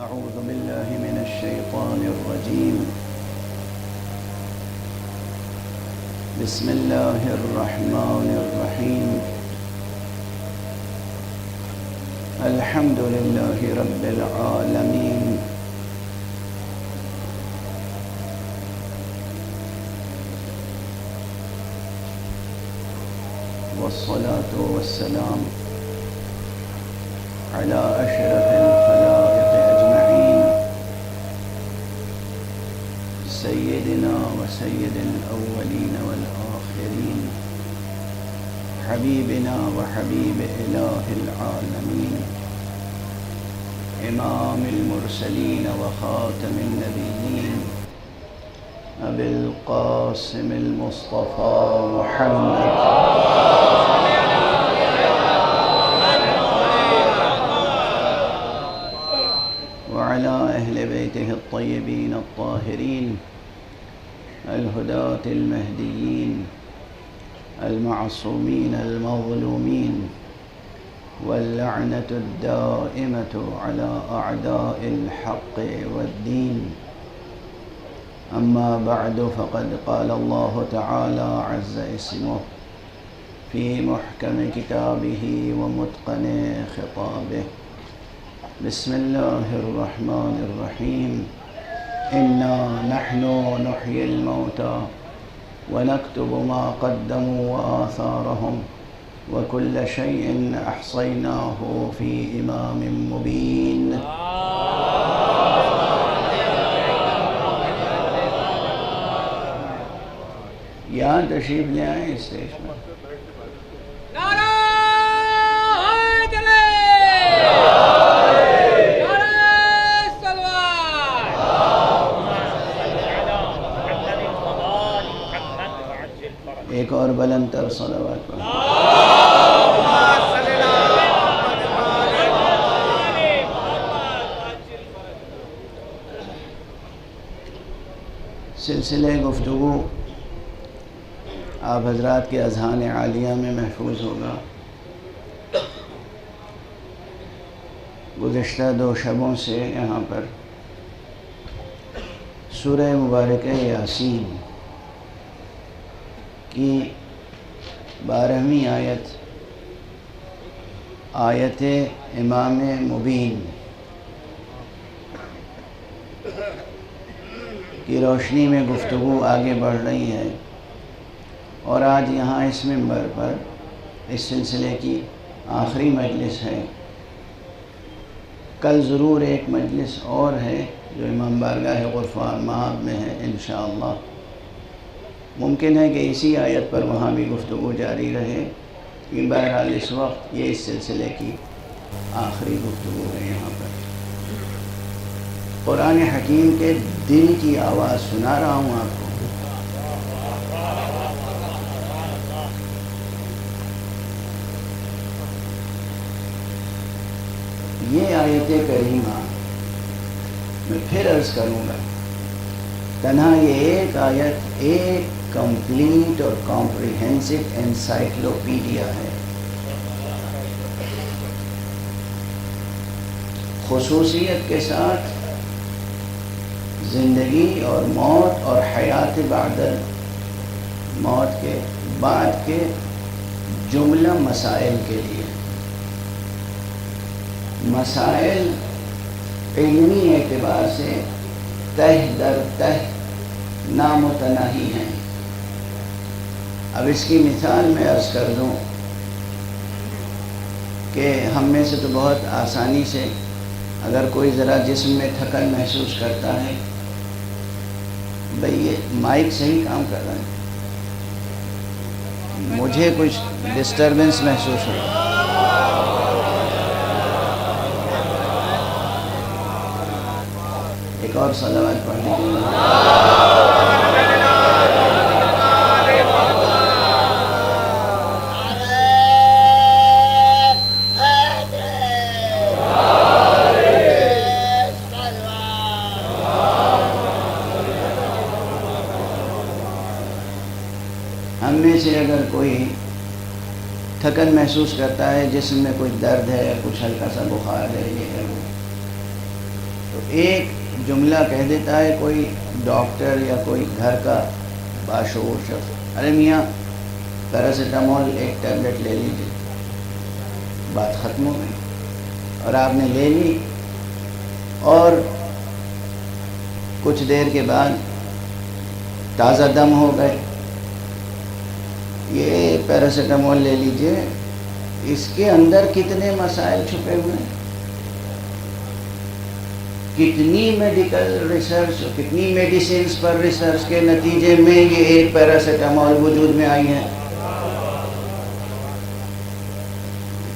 أعوذ بالله من الشيطان الرجيم. بسم الله الرحمن الرحيم. الحمد لله رب العالمين. والصلاة والسلام على أشرف الخلائق أجمعين، سيدنا وسيد الأولين والآخرين، حبيبنا وحبيب إله العالمين، إمام المرسلين وخاتم النبيين، أبي القاسم المصطفى محمد وعلى أهل بيته الطيبين الطاهرين الهداة المهديين المعصومين المظلومين، واللعنة الدائمة على أعداء الحق والدين. أما بعد، فقد قال الله تعالى عز اسمه في محكم كتابه ومتقن خطابه: بسم الله الرحمن الرحيم. إنا نحن نحيي الموتى ونكتب ما قدموا وآثارهم وكل شيء أحصيناه في إمام مبين. یہاں تشریف لے آئیں اسٹیج میں. ایک اور بلند تر صلوات پڑھیں. سلسلہ گفتگو آپ حضرات کے اذہان عالیہ میں محفوظ ہوگا. گزشتہ 2 شبوں سے یہاں پر سورہ مبارکہ یاسین کی 12ویں آیت امام مبین کی روشنی میں گفتگو آگے بڑھ رہی ہے، اور آج یہاں اس منبر پر اس سلسلے کی آخری مجلس ہے. کل ضرور ایک مجلس اور ہے جو امام بارگاہ غرفان مآب میں ہے. انشاءاللہ ممکن ہے کہ اسی آیت پر وہاں بھی گفتگو جاری رہے، لیکن بہرحال اس وقت یہ اس سلسلے کی آخری گفتگو ہے. یہاں پر قرآن حکیم کے دل کی آواز سنا رہا ہوں آپ کو. یہ آیت کریمہ میں پھر عرض کروں گا، تنہا یہ ایک آیت ایک کمپلیٹ اور کمپریہنسو انسائکلوپیڈیا ہے. خصوصیت کے ساتھ زندگی اور موت اور حیات بعد موت کے بعد کے جملہ مسائل کے لیے. مسائل علمی اعتبار سے تہ در تہ نامتناہی ہیں. اب اس کی مثال میں عرض کر دوں کہ ہم میں سے تو بہت آسانی سے اگر کوئی ذرا جسم میں تھکن محسوس کرتا ہے، بھئی یہ مائک صحیح کام کر رہا ہے، مجھے کچھ ڈسٹربنس محسوس ہو. ایک اور صلوات پڑھنے کے لیے. ہم میں سے اگر کوئی تھکن محسوس کرتا ہے، جسم میں کوئی درد ہے، کچھ ہلکا سا بخار ہے، یہ ہے وہ، تو ایک جملہ کہہ دیتا ہے کوئی ڈاکٹر یا کوئی گھر کا باشعور شخص، ارے میاں پیراسیٹامول ایک ٹیبلٹ لے لیجیے، بات ختم ہو گئی، اور آپ نے لے لی اور کچھ دیر کے بعد تازہ دم ہو گئے۔ یہ پیراسیٹامول لے لیجیے، اس کے اندر کتنے مسائل چھپے ہوئے ہیں، کتنی میڈیکل ریسرچ، کتنی میڈیسنز پر ریسرچ کے نتیجے میں یہ ایک پیراسیٹامول وجود میں آئی ہے۔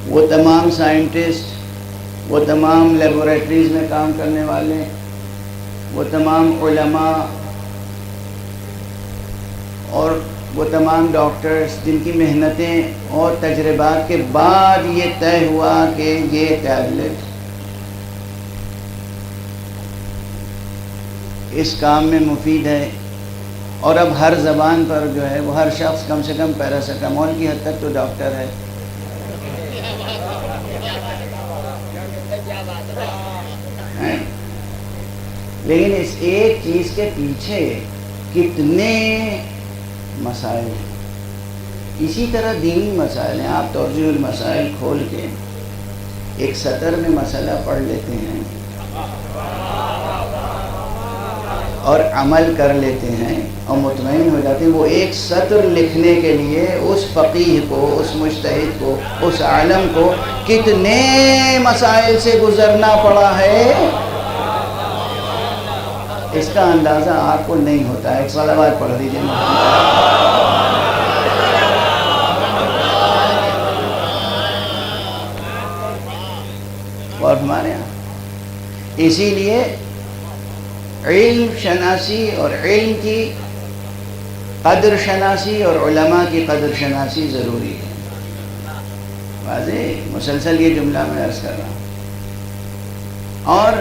وہ تمام سائنٹسٹ، وہ تمام لیبوریٹریز میں کام کرنے والے، وہ تمام علماء اور وہ تمام ڈاکٹرز جن کی محنتیں اور تجربات کے بعد یہ طے ہوا کہ یہ ٹیبلٹ اس کام میں مفید ہے، اور اب ہر زبان پر جو ہے وہ ہر شخص کم سے کم پیراسیٹامول کی حد تک تو ڈاکٹر ہے۔ لیکن اس ایک چیز کے پیچھے کتنے مسائل ہیں۔ اسی طرح دینی مسائل ہیں، آپ توضیح المسائل کھول کے ایک سطر میں مسئلہ پڑھ لیتے ہیں اور عمل کر لیتے ہیں اور مطمئن ہو جاتے ہیں۔ وہ ایک سطر لکھنے کے لیے اس فقیہ کو، اس مجتہد کو، اس عالم کو کتنے مسائل سے گزرنا پڑا ہے، اس کا اندازہ آپ کو نہیں ہوتا ہے۔ ایک صلوات پڑھ دیجیے۔ اور ہمارے یہاں اسی لیے علم شناسی اور علم کی قدر شناسی اور علماء کی قدر شناسی ضروری ہے۔ واضح مسلسل یہ جملہ میں عرض کر رہا ہوں۔ اور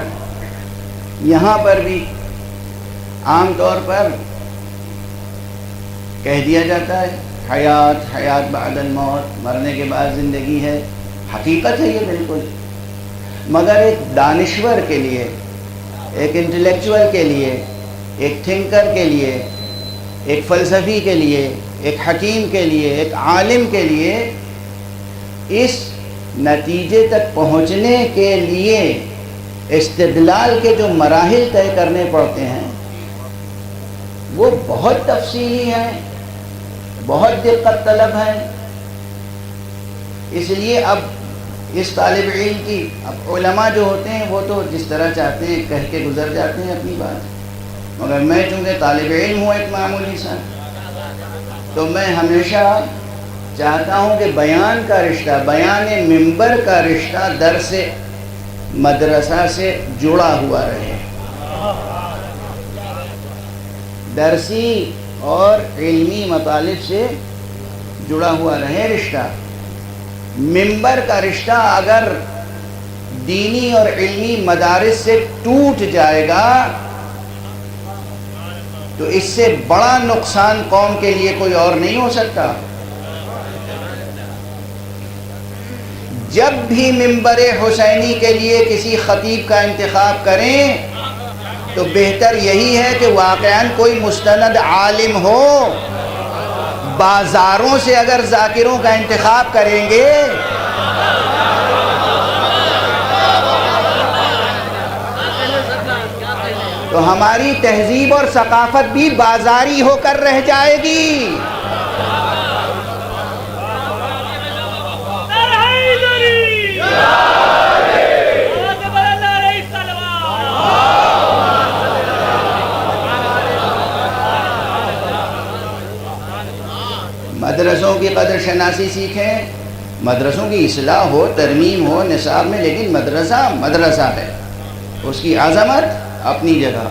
یہاں پر بھی عام طور پر کہہ دیا جاتا ہے حیات بعد الموت، مرنے کے بعد زندگی ہے۔ حقیقت ہے یہ بالکل، مگر ایک دانشور کے لیے، ایک انٹلیکچوئل کے لیے، ایک تھنکر کے لیے، ایک فلسفی کے لیے، ایک حکیم کے لیے، ایک عالم کے لیے اس نتیجے تک پہنچنے کے لیے استدلال کے جو مراحل طے کرنے پڑتے ہیں وہ بہت تفصیلی ہیں، بہت دقت طلب ہیں۔ اس لیے اب اس طالب علم کی، اب علماء جو ہوتے ہیں وہ تو جس طرح چاہتے ہیں کہہ کے گزر جاتے ہیں اپنی بات، مگر میں چونکہ طالب علم ہوں ایک معمولی سا، تو میں ہمیشہ چاہتا ہوں کہ بیان کا رشتہ، بیان منبر کا رشتہ درس مدرسہ سے جڑا ہوا رہے، درسی اور علمی مطالب سے جڑا ہوا رہے رشتہ۔ منبر کا رشتہ اگر دینی اور علمی مدارس سے ٹوٹ جائے گا تو اس سے بڑا نقصان قوم کے لیے کوئی اور نہیں ہو سکتا۔ جب بھی منبر حسینی کے لیے کسی خطیب کا انتخاب کریں تو بہتر یہی ہے کہ واقعاً کوئی مستند عالم ہو۔ بازاروں سے اگر ذاکروں کا انتخاب کریں گے تو ہماری تہذیب اور ثقافت بھی بازاری ہو کر رہ جائے گی۔ مدرسوں کی قدر شناسی سیکھیں، مدرسوں کی اصلاح ہو، ترمیم ہو نصاب میں، لیکن مدرسہ مدرسہ ہے، اس کی عظمت اپنی جگہ،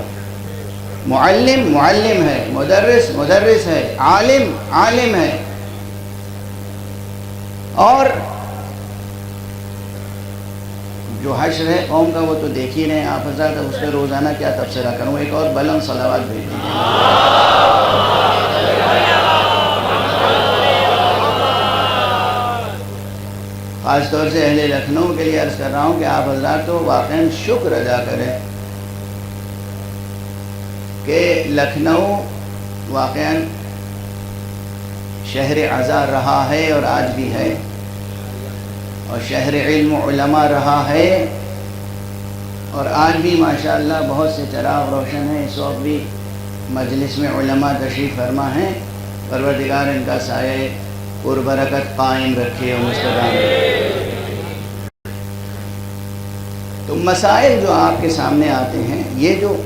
معلم معلم ہے، مدرس مدرس ہے، عالم عالم ہے۔ اور جو حشر ہے قوم کا وہ تو دیکھ ہی رہے ہیں آپ حضرات، اس پہ روزانہ کیا تبصرہ کروں، ایک اور بلند صلوات بھیج دیجیے۔ خاص طور سے اہل لکھنؤ کے لیے عرض کر رہا ہوں کہ آپ حضرات تو واقعاً شکر ادا کریں کہ لکھنؤ واقعاً شہر عزا رہا ہے اور آج بھی ہے، اور شہر علم و علماء رہا ہے، اور آج بھی ماشاءاللہ بہت سے چراغ روشن ہیں۔ اس وقت بھی مجلس میں علماء تشریف فرما ہیں، پروردگار ان کا سایہ پربرکت قائم رکھے اور مستدام رکھے۔ تو مسائل جو آپ کے سامنے آتے ہیں، یہ جو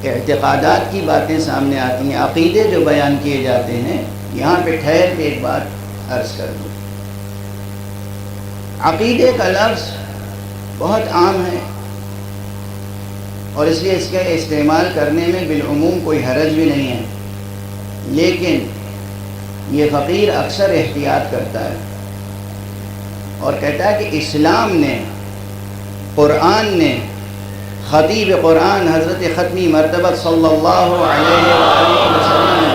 اعتقادات کی باتیں سامنے آتی ہیں، عقیدے جو بیان کیے جاتے ہیں، یہاں پہ ٹھہر کے ایک بات عرض کر دوں۔ عقیدے کا لفظ بہت عام ہے، اور اس لیے اس کے استعمال کرنے میں بالعموم کوئی حرج بھی نہیں ہے، لیکن یہ فقیر اکثر احتیاط کرتا ہے اور کہتا ہے کہ اسلام نے، قرآن نے، خطیب قرآن حضرت ختمی مرتبہ صلی اللہ علیہ وآلہ وسلم نے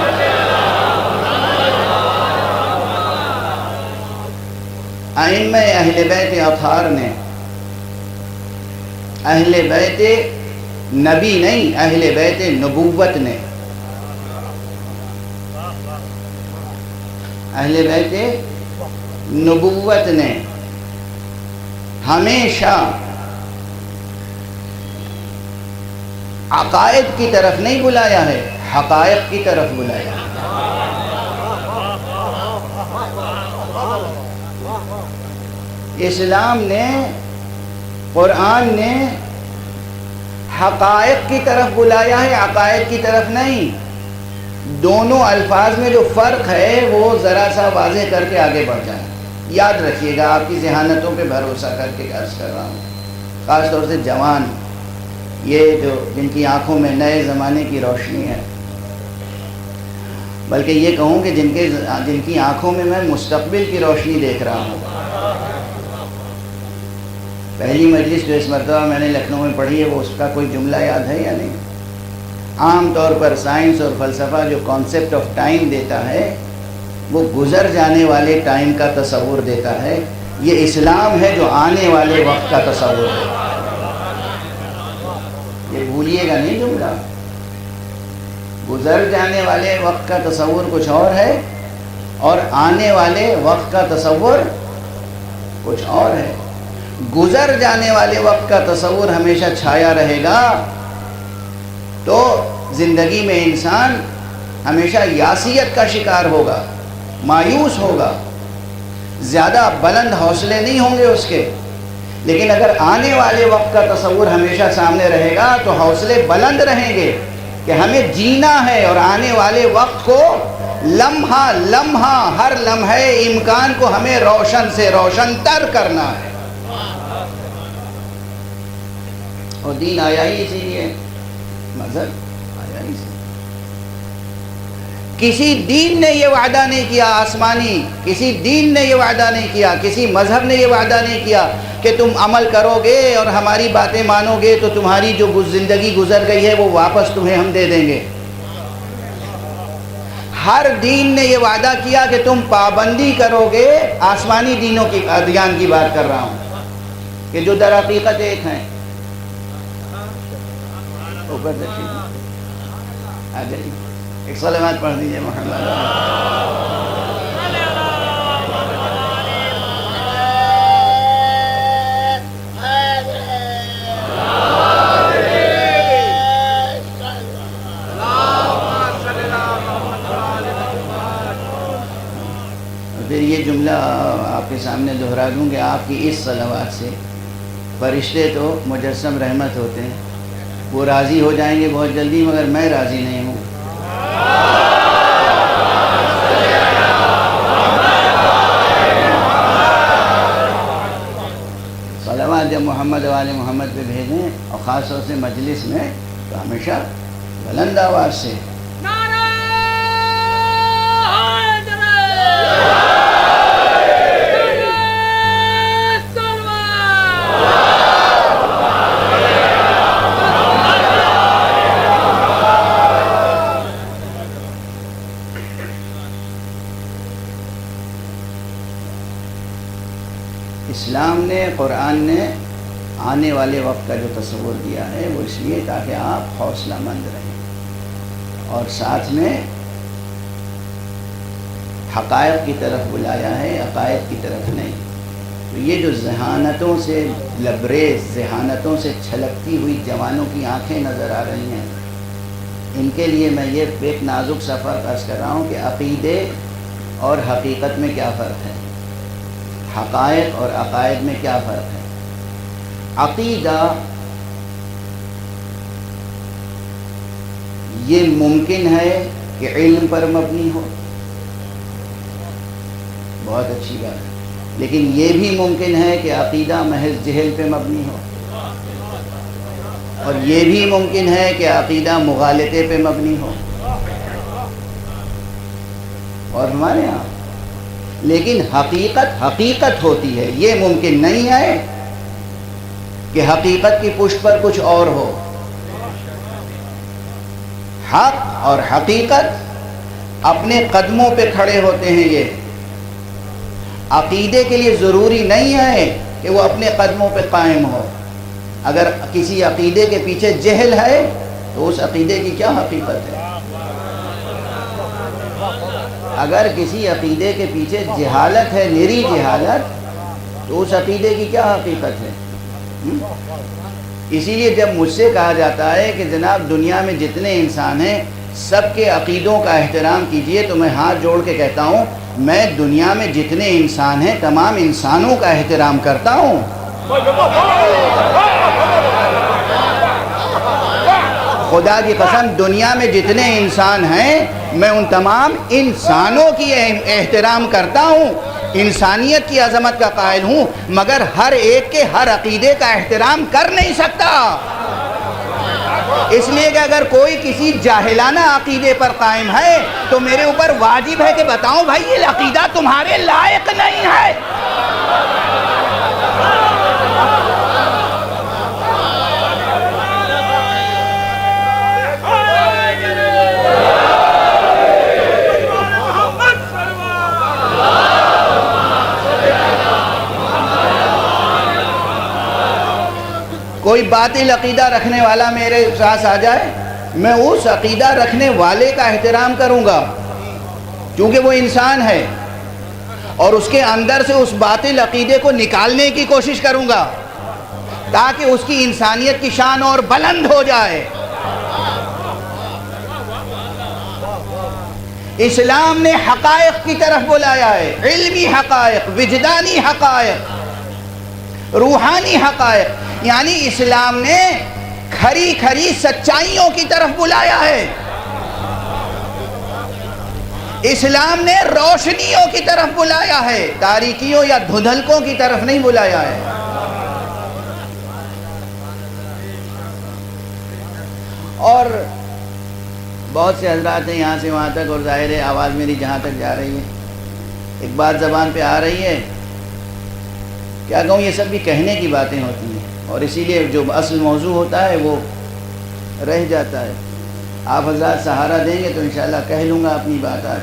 ائمہ اہل بیت اطہار نے، اہل بیت نبی نہیں، اہل بیت نبوت نے، اہل بیت نبوت نے ہمیشہ عقائد کی طرف نہیں بلایا ہے، حقائق کی طرف بلایا ہے۔ اسلام نے، قرآن نے حقائق کی طرف بلایا ہے، عقائد کی طرف نہیں۔ دونوں الفاظ میں جو فرق ہے وہ ذرا سا واضح کر کے آگے بڑھ جائیں۔ یاد رکھیے گا، آپ کی ذہانتوں پہ بھروسہ کر کے عرض کر رہا ہوں، خاص طور سے جوان، یہ جو جن کی آنکھوں میں نئے زمانے کی روشنی ہے، بلکہ یہ کہوں کہ جن کی آنکھوں میں میں مستقبل کی روشنی دیکھ رہا ہوں۔ پہلی مجلس جو اس مرتبہ میں نے لکھنؤ میں پڑھی ہے، وہ اس کا کوئی جملہ یاد ہے یا نہیں؟ عام طور پر سائنس اور فلسفہ جو کانسیپٹ آف ٹائم دیتا ہے، وہ گزر جانے والے ٹائم کا تصور دیتا ہے۔ یہ اسلام ہے جو آنے والے وقت کا تصور ہے۔ یہ بھولیے گا نہیں جملہ۔ گزر جانے والے وقت کا تصور کچھ اور ہے، اور آنے والے وقت کا تصور کچھ اور ہے۔ گزر جانے والے وقت کا تصور ہمیشہ چھایا رہے گا تو زندگی میں انسان ہمیشہ یاسیت کا شکار ہوگا، مایوس ہوگا، زیادہ بلند حوصلے نہیں ہوں گے اس کے۔ لیکن اگر آنے والے وقت کا تصور ہمیشہ سامنے رہے گا تو حوصلے بلند رہیں گے کہ ہمیں جینا ہے، اور آنے والے وقت کو لمحہ لمحہ، ہر لمحے امکان کو ہمیں روشن سے روشن تر کرنا ہے۔ اور دین آیا ہی اسی لیے، مذہب آیا ہی اسی لیے۔ کسی دین نے یہ وعدہ نہیں کیا آسمانی، کسی دین نے یہ وعدہ نہیں کیا، کسی مذہب نے یہ وعدہ نہیں کیا کہ تم عمل کرو گے اور ہماری باتیں مانو گے تو تمہاری جو زندگی گزر گئی ہے وہ واپس تمہیں ہم دے دیں گے۔ ہر دین نے یہ وعدہ کیا کہ تم پابندی کرو گے، آسمانی دینوں کی، ادیان کی بات کر رہا ہوں، کہ جو در حقیقت ایک ہیں۔ اوپر تشریف آ جائیے، ایک صلوات پڑھ دیجیے محمد۔ پھر یہ جملہ آپ کے سامنے دہرا دوں کہ آپ کی اس صلوات سے فرشتے تو مجسم رحمت ہوتے ہیں، وہ راضی ہو جائیں گے بہت جلدی، مگر میں راضی نہیں ہوں۔ صلوات جب محمد والے محمد پہ بھیجیں، اور خاص طور سے مجلس میں، تو ہمیشہ بلند آواز سے اسلام نے، قرآن نے آنے والے وقت کا جو تصور دیا ہے وہ اس لیے تاکہ آپ حوصلہ مند رہیں، اور ساتھ میں حقائق کی طرف بلایا ہے، عقائد کی طرف نہیں۔ تو یہ جو ذہانتوں سے لبریز، ذہانتوں سے چھلکتی ہوئی جوانوں کی آنکھیں نظر آ رہی ہیں، ان کے لیے میں یہ ایک نازک سا فرق عرض کر رہا ہوں کہ عقیدے اور حقیقت میں کیا فرق ہے، حقائق اور عقائد میں کیا فرق ہے۔ عقیدہ یہ ممکن ہے کہ علم پر مبنی ہو، بہت اچھی بات ہے، لیکن یہ بھی ممکن ہے کہ عقیدہ محض جہل پہ مبنی ہو، اور یہ بھی ممکن ہے کہ عقیدہ مغالطے پہ مبنی ہو، اور ہمارے یہاں لیکن حقیقت حقیقت ہوتی ہے۔ یہ ممکن نہیں ہے کہ حقیقت کی پشت پر کچھ اور ہو۔ حق اور حقیقت اپنے قدموں پہ کھڑے ہوتے ہیں۔ یہ عقیدے کے لیے ضروری نہیں ہے کہ وہ اپنے قدموں پہ قائم ہو۔ اگر کسی عقیدے کے پیچھے جہل ہے تو اس عقیدے کی کیا حقیقت ہے؟ اگر کسی عقیدے کے پیچھے جہالت ہے، نری جہالت، تو اس عقیدے کی کیا حقیقت ہے؟ اسی لیے جب مجھ سے کہا جاتا ہے کہ جناب دنیا میں جتنے انسان ہیں سب کے عقیدوں کا احترام کیجئے، تو میں ہاتھ جوڑ کے کہتا ہوں میں دنیا میں جتنے انسان ہیں تمام انسانوں کا احترام کرتا ہوں۔ خدا کی قسم، دنیا میں جتنے انسان ہیں میں ان تمام انسانوں کی احترام کرتا ہوں، انسانیت کی عظمت کا قائل ہوں، مگر ہر ایک کے ہر عقیدے کا احترام کر نہیں سکتا۔ اس لیے کہ اگر کوئی کسی جاہلانہ عقیدے پر قائم ہے تو میرے اوپر واجب ہے کہ بتاؤں بھائی یہ عقیدہ تمہارے لائق نہیں ہے۔ کوئی باطل عقیدہ رکھنے والا میرے پاس آ جائے، میں اس عقیدہ رکھنے والے کا احترام کروں گا، کیونکہ وہ انسان ہے، اور اس کے اندر سے اس باطل عقیدے کو نکالنے کی کوشش کروں گا تاکہ اس کی انسانیت کی شان اور بلند ہو جائے۔ اسلام نے حقائق کی طرف بلایا ہے، علمی حقائق، وجدانی حقائق، روحانی حقائق، یعنی اسلام نے کھری کھری سچائیوں کی طرف بلایا ہے، اسلام نے روشنیوں کی طرف بلایا ہے، تاریکیوں یا دھندلکوں کی طرف نہیں بلایا ہے۔ اور بہت سے حضرات ہیں یہاں سے وہاں تک، اور ظاہر ہے آواز میری جہاں تک جا رہی ہے ایک بات زبان پہ آ رہی ہے، کیا کہوں، یہ سب بھی کہنے کی باتیں ہوتی ہیں، اور اسی لیے جو اصل موضوع ہوتا ہے وہ رہ جاتا ہے۔ آپ حضرات سہارا دیں گے تو انشاءاللہ کہہ لوں گا اپنی بات آج۔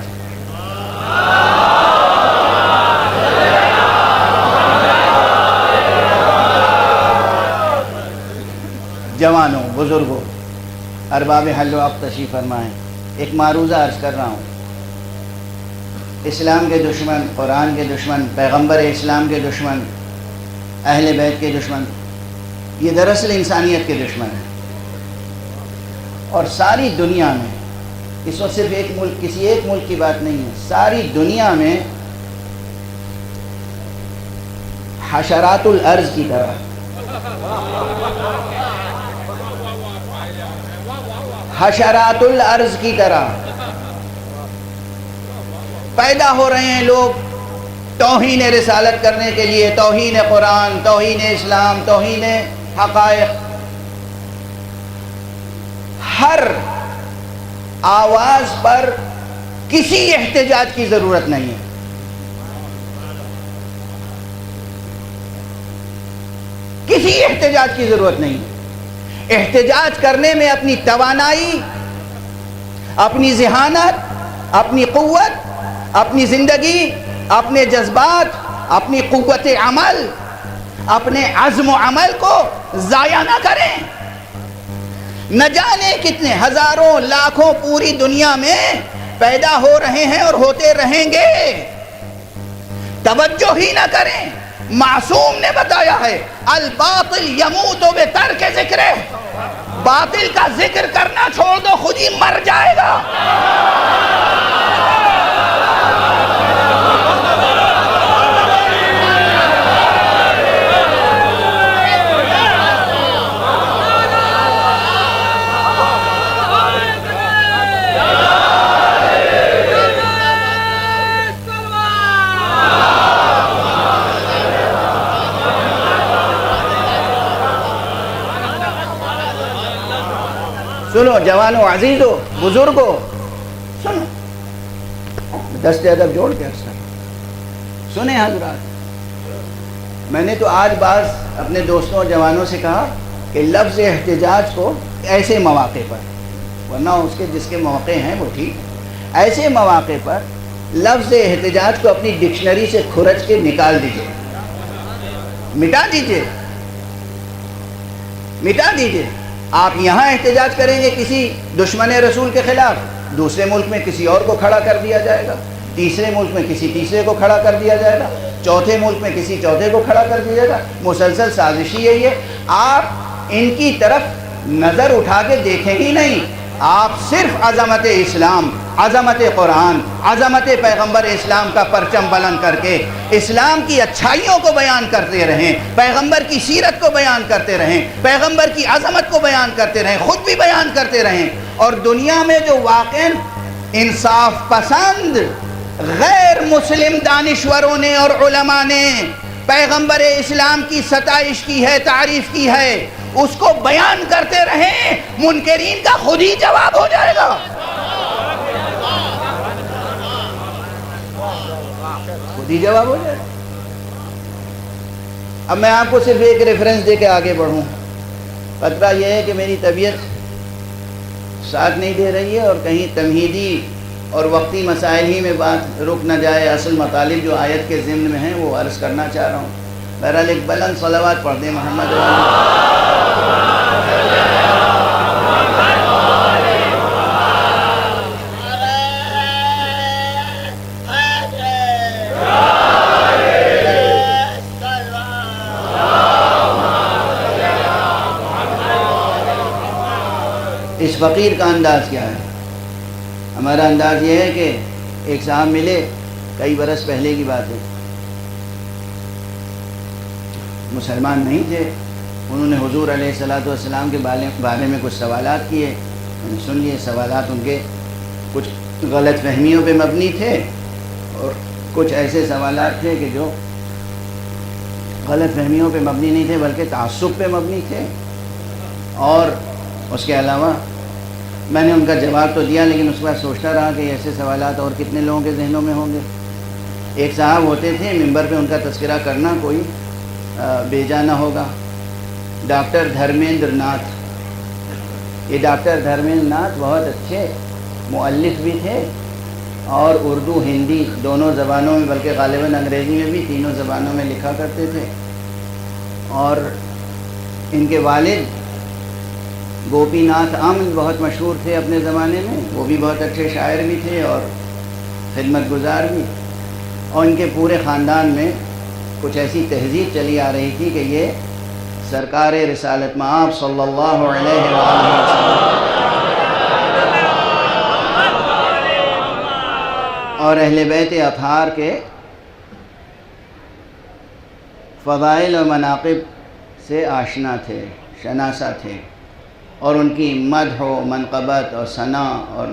جوانوں، بزرگوں، ارباب حل و عقد تشریف فرمائیں، ایک معروضہ عرض کر رہا ہوں۔ اسلام کے دشمن، قرآن کے دشمن، پیغمبر اسلام کے دشمن، اہل بیت کے دشمن، یہ دراصل انسانیت کے دشمن ہیں، اور ساری دنیا میں، اس وقت صرف ایک ملک، کسی ایک ملک کی بات نہیں ہے، ساری دنیا میں حشرات الارض کی طرح، حشرات الارض کی طرح پیدا ہو رہے ہیں لوگ توہین رسالت کرنے کے لیے، توہین قرآن، توہین اسلام، توہین حقائق۔ ہر آواز پر کسی احتجاج کی ضرورت نہیں ہے، کسی احتجاج کی ضرورت نہیں ہے۔ احتجاج کرنے میں اپنی توانائی، اپنی ذہانت، اپنی قوت، اپنی زندگی، اپنے جذبات، اپنی قوت عمل، اپنے عزم و عمل کو ضائع نہ کریں. نہ جانے کتنے ہزاروں لاکھوں پوری دنیا میں پیدا ہو رہے ہیں اور ہوتے رہیں گے، توجہ ہی نہ کریں. معصوم نے بتایا ہے الباطل یموت بترک ذکرہ، باطل کا ذکر کرنا چھوڑ دو خود ہی مر جائے گا. سنو جوانو، عزیزو، بزرگو، سنو، دست ادب جوڑ کے اکثر سنیں حضرات. میں نے تو آج بعض اپنے دوستوں اور جوانوں سے کہا کہ لفظ احتجاج کو ایسے مواقع پر، ورنہ اس کے جس کے موقع ہیں وہ ٹھیک، ایسے مواقع پر لفظ احتجاج کو اپنی ڈکشنری سے کھرچ کے نکال دیجئے، مٹا دیجئے، مٹا دیجئے. آپ یہاں احتجاج کریں گے کسی دشمن رسول کے خلاف، دوسرے ملک میں کسی اور کو کھڑا کر دیا جائے گا، تیسرے ملک میں کسی تیسرے کو کھڑا کر دیا جائے گا، چوتھے ملک میں کسی چوتھے کو کھڑا کر دیا جائے گا. مسلسل سازشی یہی ہے. آپ ان کی طرف نظر اٹھا کے دیکھیں ہی نہیں، آپ صرف عظمت اسلام، عظمت قرآن، عظمت پیغمبر اسلام کا پرچم بلند کر کے اسلام کی اچھائیوں کو بیان کرتے رہیں، پیغمبر کی سیرت کو بیان کرتے رہیں، پیغمبر کی عظمت کو بیان کرتے رہیں، خود بھی بیان کرتے رہیں. اور دنیا میں جو واقعاً انصاف پسند غیر مسلم دانشوروں نے اور علماء نے پیغمبر اسلام کی ستائش کی ہے، تعریف کی ہے، اس کو بیان کرتے رہیں، منکرین کا خود ہی جواب ہو جائے گا. خود ہی جواب ہو جائے گا. اب میں آپ کو صرف ایک ریفرنس دے کے آگے بڑھوں. خطرہ یہ ہے کہ میری طبیعت ساتھ نہیں دے رہی ہے اور کہیں تمہیدی اور وقتی مسائل ہی میں بات رک نہ جائے. اصل مطالب جو آیت کے ضمن میں ہیں وہ عرض کرنا چاہ رہا ہوں. بہرحال ایک بلند صلوات پڑھ دیں محمد اس فقیر کا انداز کیا ہے؟ ہمارا انداز یہ ہے کہ ایک صاحب ملے، کئی برس پہلے کی بات ہے، مسلمان نہیں تھے. انہوں نے حضور علیہ السلام کے بارے میں کچھ سوالات کیے. میں نے سن لیے. سوالات ان کے کچھ غلط فہمیوں پہ مبنی تھے اور کچھ ایسے سوالات تھے کہ جو غلط فہمیوں پہ مبنی نہیں تھے بلکہ تعصب پہ مبنی تھے. اور اس کے علاوہ میں نے ان کا جواب تو دیا، لیکن اس کے بعد سوچتا رہا کہ ایسے سوالات اور کتنے لوگوں کے ذہنوں میں ہوں گے. ایک صاحب ہوتے تھے، ممبر پہ ان کا تذکرہ کرنا کوئی بیجا نہ ہوگا، ڈاکٹر دھرمیندر ناتھ. یہ ڈاکٹر دھرمیندر ناتھ بہت اچھے مؤلف بھی تھے اور اردو ہندی دونوں زبانوں میں، بلکہ غالباً انگریزی میں بھی، تینوں زبانوں میں لکھا کرتے تھے. اور ان کے والد گوپی ناتھ امن بہت مشہور تھے اپنے زمانے میں. وہ بھی بہت اچھے شاعر بھی تھے اور خدمت گزار بھی. اور ان کے پورے خاندان میں کچھ ایسی تہذیب چلی آ رہی تھی کہ یہ سرکار رسالت مآب صلی اللہ علیہ وسلم اور اہل بیت اطہار کے فضائل و مناقب سے آشنا تھے، شناسہ تھے، اور ان کی مدح و منقبت اور ثنا اور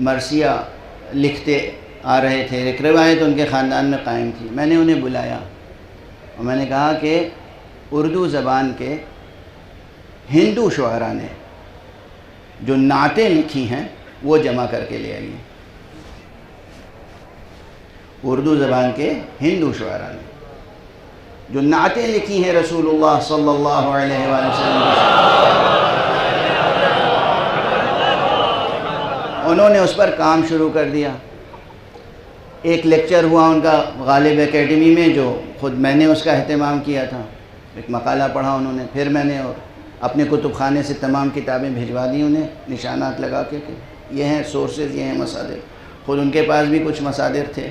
مرثیہ لکھتے آ رہے تھے. ایک روایت ان کے خاندان میں قائم تھی. میں نے انہیں بلایا اور میں نے کہا کہ اردو زبان کے ہندو شعراء نے جو نعتیں لکھی ہیں وہ جمع کر کے لے آئیے. اردو زبان کے ہندو شعراء نے جو نعتیں لکھی ہیں رسول اللہ صلی اللہ علیہ وآلہ وسلم، انہوں نے اس پر کام شروع کر دیا. ایک لیکچر ہوا ان کا غالب اکیڈمی میں، جو خود میں نے اس کا اہتمام کیا تھا. ایک مقالہ پڑھا انہوں نے، پھر میں نے اور اپنے کتب خانے سے تمام کتابیں بھجوا دی انہیں نشانات لگا کے کہ یہ ہیں سورسز، یہ ہیں مصادر. خود ان کے پاس بھی کچھ مصادر تھے.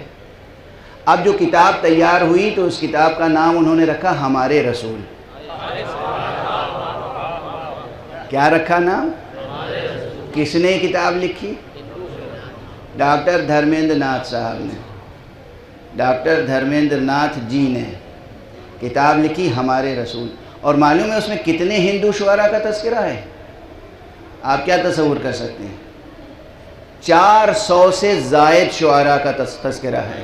اب جو کتاب تیار ہوئی تو اس کتاب کا نام انہوں نے رکھا ہمارے رسول. کیا رکھا نام؟ کس نے کتاب لکھی؟ ڈاکٹر دھرمیندر ناتھ صاحب نے، ڈاکٹر دھرمیندر ناتھ جی نے کتاب لکھی ہمارے رسول. اور معلوم ہے اس میں کتنے ہندو شعراء کا تذکرہ ہے؟ آپ کیا تصور کر سکتے ہیں؟ 400 سے زائد شعراء کا تذکرہ ہے.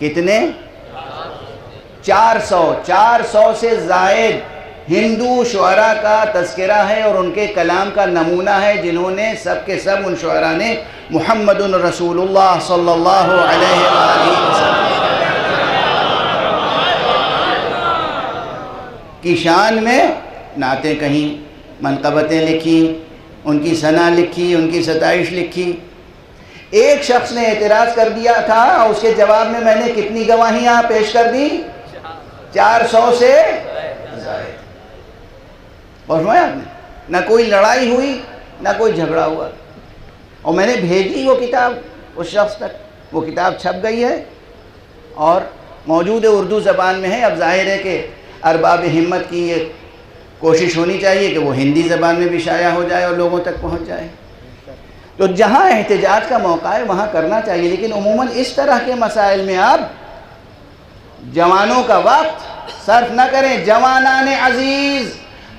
کتنے؟ 400 سے زائد ہندو شعراء کا تذکرہ ہے اور ان کے کلام کا نمونہ ہے، جنہوں نے سب کے سب ان شعراء نے محمد رسول اللہ صلی اللہ علیہ وآلہ وسلم کی شان میں نعتیں کہیں، منقبتیں لکھی، ان کی ثنا لکھی، ان کی ستائش لکھی. ایک شخص نے اعتراض کر دیا تھا، اس کے جواب میں میں نے کتنی گواہیاں پیش کر دی؟ 400 سے زائد. اور سمجھا آپ نے؟ نہ کوئی لڑائی ہوئی نہ کوئی جھگڑا ہوا. اور میں نے بھیجی وہ کتاب اس شخص تک. وہ کتاب چھپ گئی ہے اور موجود اردو زبان میں ہے. اب ظاہر ہے کہ ارباب ہمت کی یہ کوشش ہونی چاہیے کہ وہ ہندی زبان میں بھی شائع ہو جائے اور لوگوں تک پہنچ جائے. تو جہاں احتجاج کا موقع ہے وہاں کرنا چاہیے، لیکن عموماً اس طرح کے مسائل میں آپ جوانوں کا وقت صرف نہ کریں. جوانان عزیز،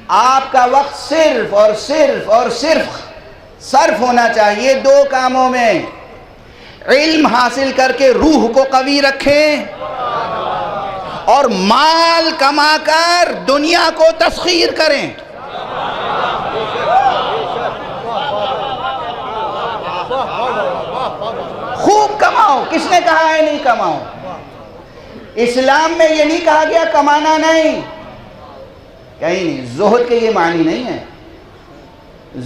آپ کا وقت صرف اور صرف اور صرف صرف ہونا چاہیے 2 کاموں میں. علم حاصل کر کے روح کو قوی رکھیں اور مال کما کر دنیا کو تسخیر کریں. خوب کماؤ. کس نے کہا ہے نہیں کماؤ؟ اسلام میں یہ نہیں کہا گیا کمانا نہیں، کہیں نہیں. زہد کے یہ معنی نہیں ہے،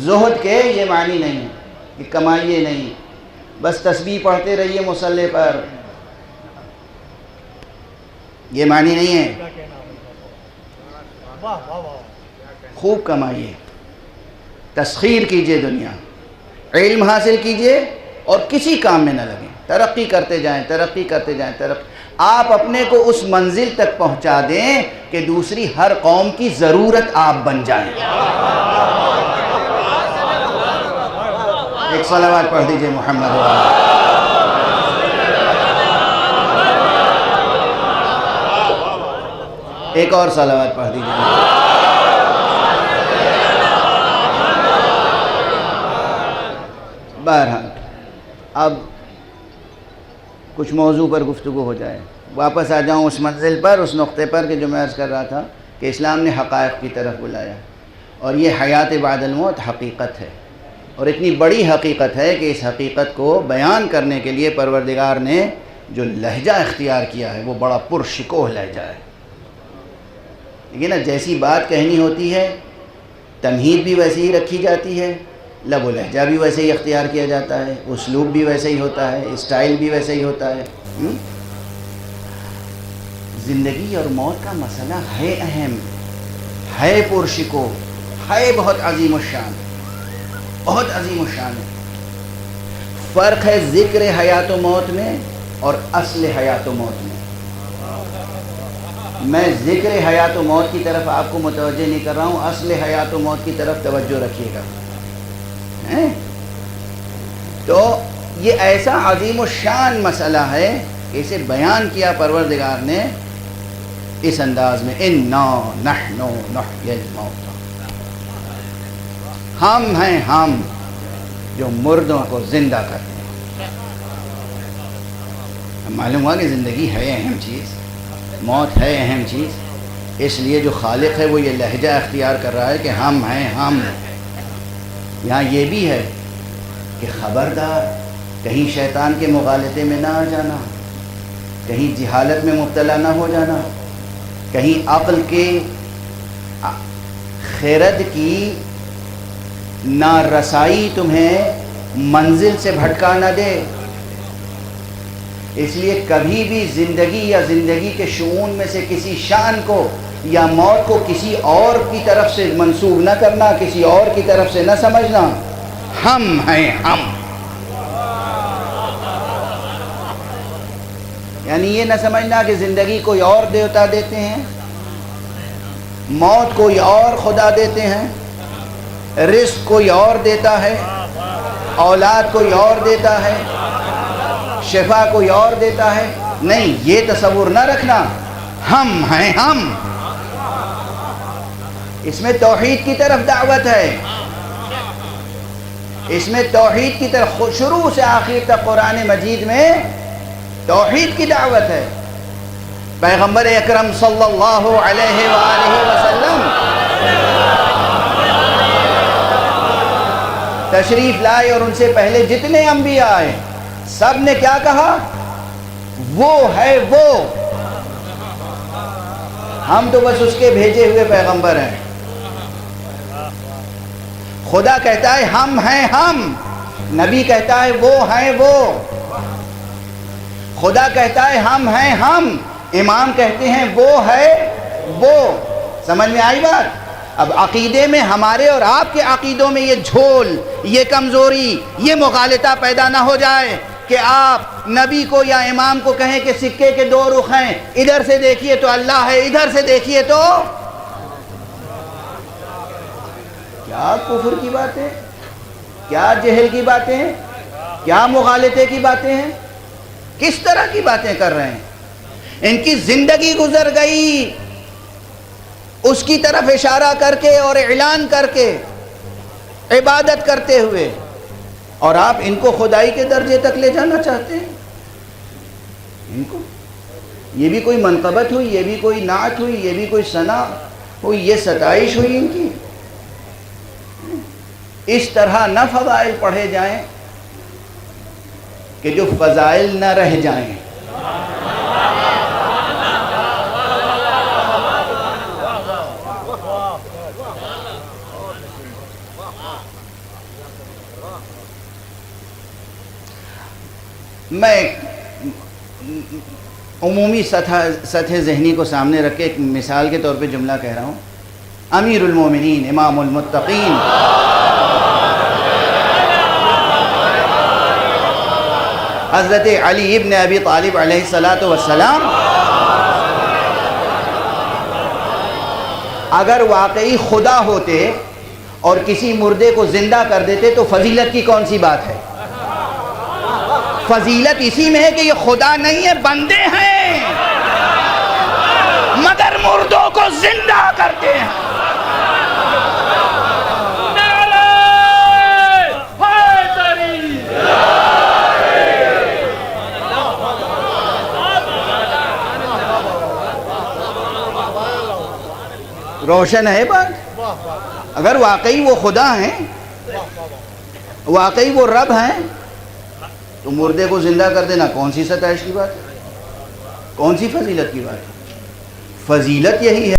زہد کے یہ معنی نہیں ہے کہ کمائیے نہیں، بس تسبیح پڑھتے رہیے مصلی پر، یہ معنی نہیں ہے. خوب کمائیے، تسخیر کیجئے دنیا، علم حاصل کیجئے اور کسی کام میں نہ لگیں. ترقی کرتے جائیں، ترقی کرتے جائیں، ترقی. آپ اپنے کو اس منزل تک پہنچا دیں کہ دوسری ہر قوم کی ضرورت آپ بن جائیں. ایک صلوات پڑھ دیجئے محمد وآلہ. ایک اور صلوات پڑھ دیجئے. بہرحال اب کچھ موضوع پر گفتگو ہو جائے. واپس آ جاؤں اس منزل پر، اس نقطے پر کہ جو میں عرض کر رہا تھا کہ اسلام نے حقائق کی طرف بلایا اور یہ حیات بعد الموت حقیقت ہے، اور اتنی بڑی حقیقت ہے کہ اس حقیقت کو بیان کرنے کے لیے پروردگار نے جو لہجہ اختیار کیا ہے وہ بڑا پرشکوہ لہجہ ہے. لیکن جیسی بات کہنی ہوتی ہے تمہید بھی ویسے ہی رکھی جاتی ہے، لب و لہجہ بھی ویسے ہی اختیار کیا جاتا ہے، اسلوب بھی ویسے ہی ہوتا ہے، اسٹائل بھی ویسے ہی ہوتا ہے. زندگی اور موت کا مسئلہ ہے اہم، ہے پرشکو، ہے بہت عظیم الشان، بہت عظیم الشان ہے. فرق ہے ذکر حیات و موت میں اور اصل حیات و موت میں. میں ذکر حیات و موت کی طرف آپ کو متوجہ نہیں کر رہا ہوں، اصل حیات و موت کی طرف توجہ رکھیے گا. تو یہ ایسا عظیم الشان مسئلہ ہے کہ اسے بیان کیا پروردگار نے اس انداز میں، اِنَّا نَحْنُ نُحْيِي الْمَوْتَى. ہم ہیں ہم جو مردوں کو زندہ کرتے ہیں. معلوم ہوا کہ زندگی ہے اہم چیز، موت ہے اہم چیز، اس لیے جو خالق ہے وہ یہ لہجہ اختیار کر رہا ہے کہ ہم ہیں ہم. یہاں یہ بھی ہے کہ خبردار کہیں شیطان کے مغالطے میں نہ آ جانا، کہیں جہالت میں مبتلا نہ ہو جانا، کہیں عقل کے خیرت کی نارسائی تمہیں منزل سے بھٹکا نہ دے. اس لیے کبھی بھی زندگی یا زندگی کے شؤون میں سے کسی شان کو یا موت کو کسی اور کی طرف سے منسوب نہ کرنا، کسی اور کی طرف سے نہ سمجھنا، ہم ہیں ہم. یعنی یہ نہ سمجھنا کہ زندگی کوئی اور دیوتا دیتے ہیں، موت کوئی اور خدا دیتے ہیں، رزق کوئی اور دیتا ہے، اولاد کوئی اور دیتا ہے، شفا کوئی اور دیتا ہے. نہیں، یہ تصور نہ رکھنا، ہم ہیں ہم. اس میں توحید کی طرف دعوت ہے، اس میں توحید کی طرف، شروع سے آخر تک قرآن مجید میں توحید کی دعوت ہے. پیغمبر اکرم صلی اللہ علیہ وآلہ وسلم تشریف لائے اور ان سے پہلے جتنے انبیاء آئے سب نے کیا کہا؟ وہ ہے وہ. ہم تو بس اس کے بھیجے ہوئے پیغمبر ہیں. خدا کہتا ہے ہم ہیں ہم، نبی کہتا ہے وہ ہیں وہ. خدا کہتا ہے ہم ہیں ہم، امام کہتے ہیں وہ ہے وہ. سمجھ میں آئی بات؟ اب عقیدے میں ہمارے اور آپ کے عقیدوں میں یہ جھول، یہ کمزوری، یہ مغالطہ پیدا نہ ہو جائے کہ آپ نبی کو یا امام کو کہیں کہ سکے کے دو رخ ہیں، ادھر سے دیکھیے تو اللہ ہے، ادھر سے دیکھیے تو. کیا کفر کی باتیں، کیا جہل کی باتیں ہیں، کیا مغالطے کی باتیں ہیں، کس طرح کی باتیں کر رہے ہیں. ان کی زندگی گزر گئی اس کی طرف اشارہ کر کے اور اعلان کر کے، عبادت کرتے ہوئے، اور آپ ان کو خدائی کے درجے تک لے جانا چاہتے ہیں. ان کو یہ بھی کوئی منقبت ہوئی، یہ بھی کوئی نعت ہوئی، یہ بھی کوئی ثنا ہوئی، یہ ستائش ہوئی ان کی. اس طرح نہ فضائل پڑھے جائیں کہ جو فضائل نہ رہ جائیں. میں عمومی سطح ذہنی کو سامنے رکھ کے ایک مثال کے طور پہ جملہ کہہ رہا ہوں. امیر المومنین، امام المتقین، حضرت علی ابن ابی طالب علیہ السلام اگر واقعی خدا ہوتے اور کسی مردے کو زندہ کر دیتے تو فضیلت کی کون سی بات ہے؟ فضیلت اسی میں ہے کہ یہ خدا نہیں ہے، بندے ہیں مگر مردوں کو زندہ کرتے ہیں. روشن ہے بات؟ اگر واقعی وہ خدا ہیں، واقعی وہ رب ہیں، تو مردے کو زندہ کر دینا کون سی ستائش کی بات ہے، کون سی فضیلت کی بات ہے؟ فضیلت یہی ہے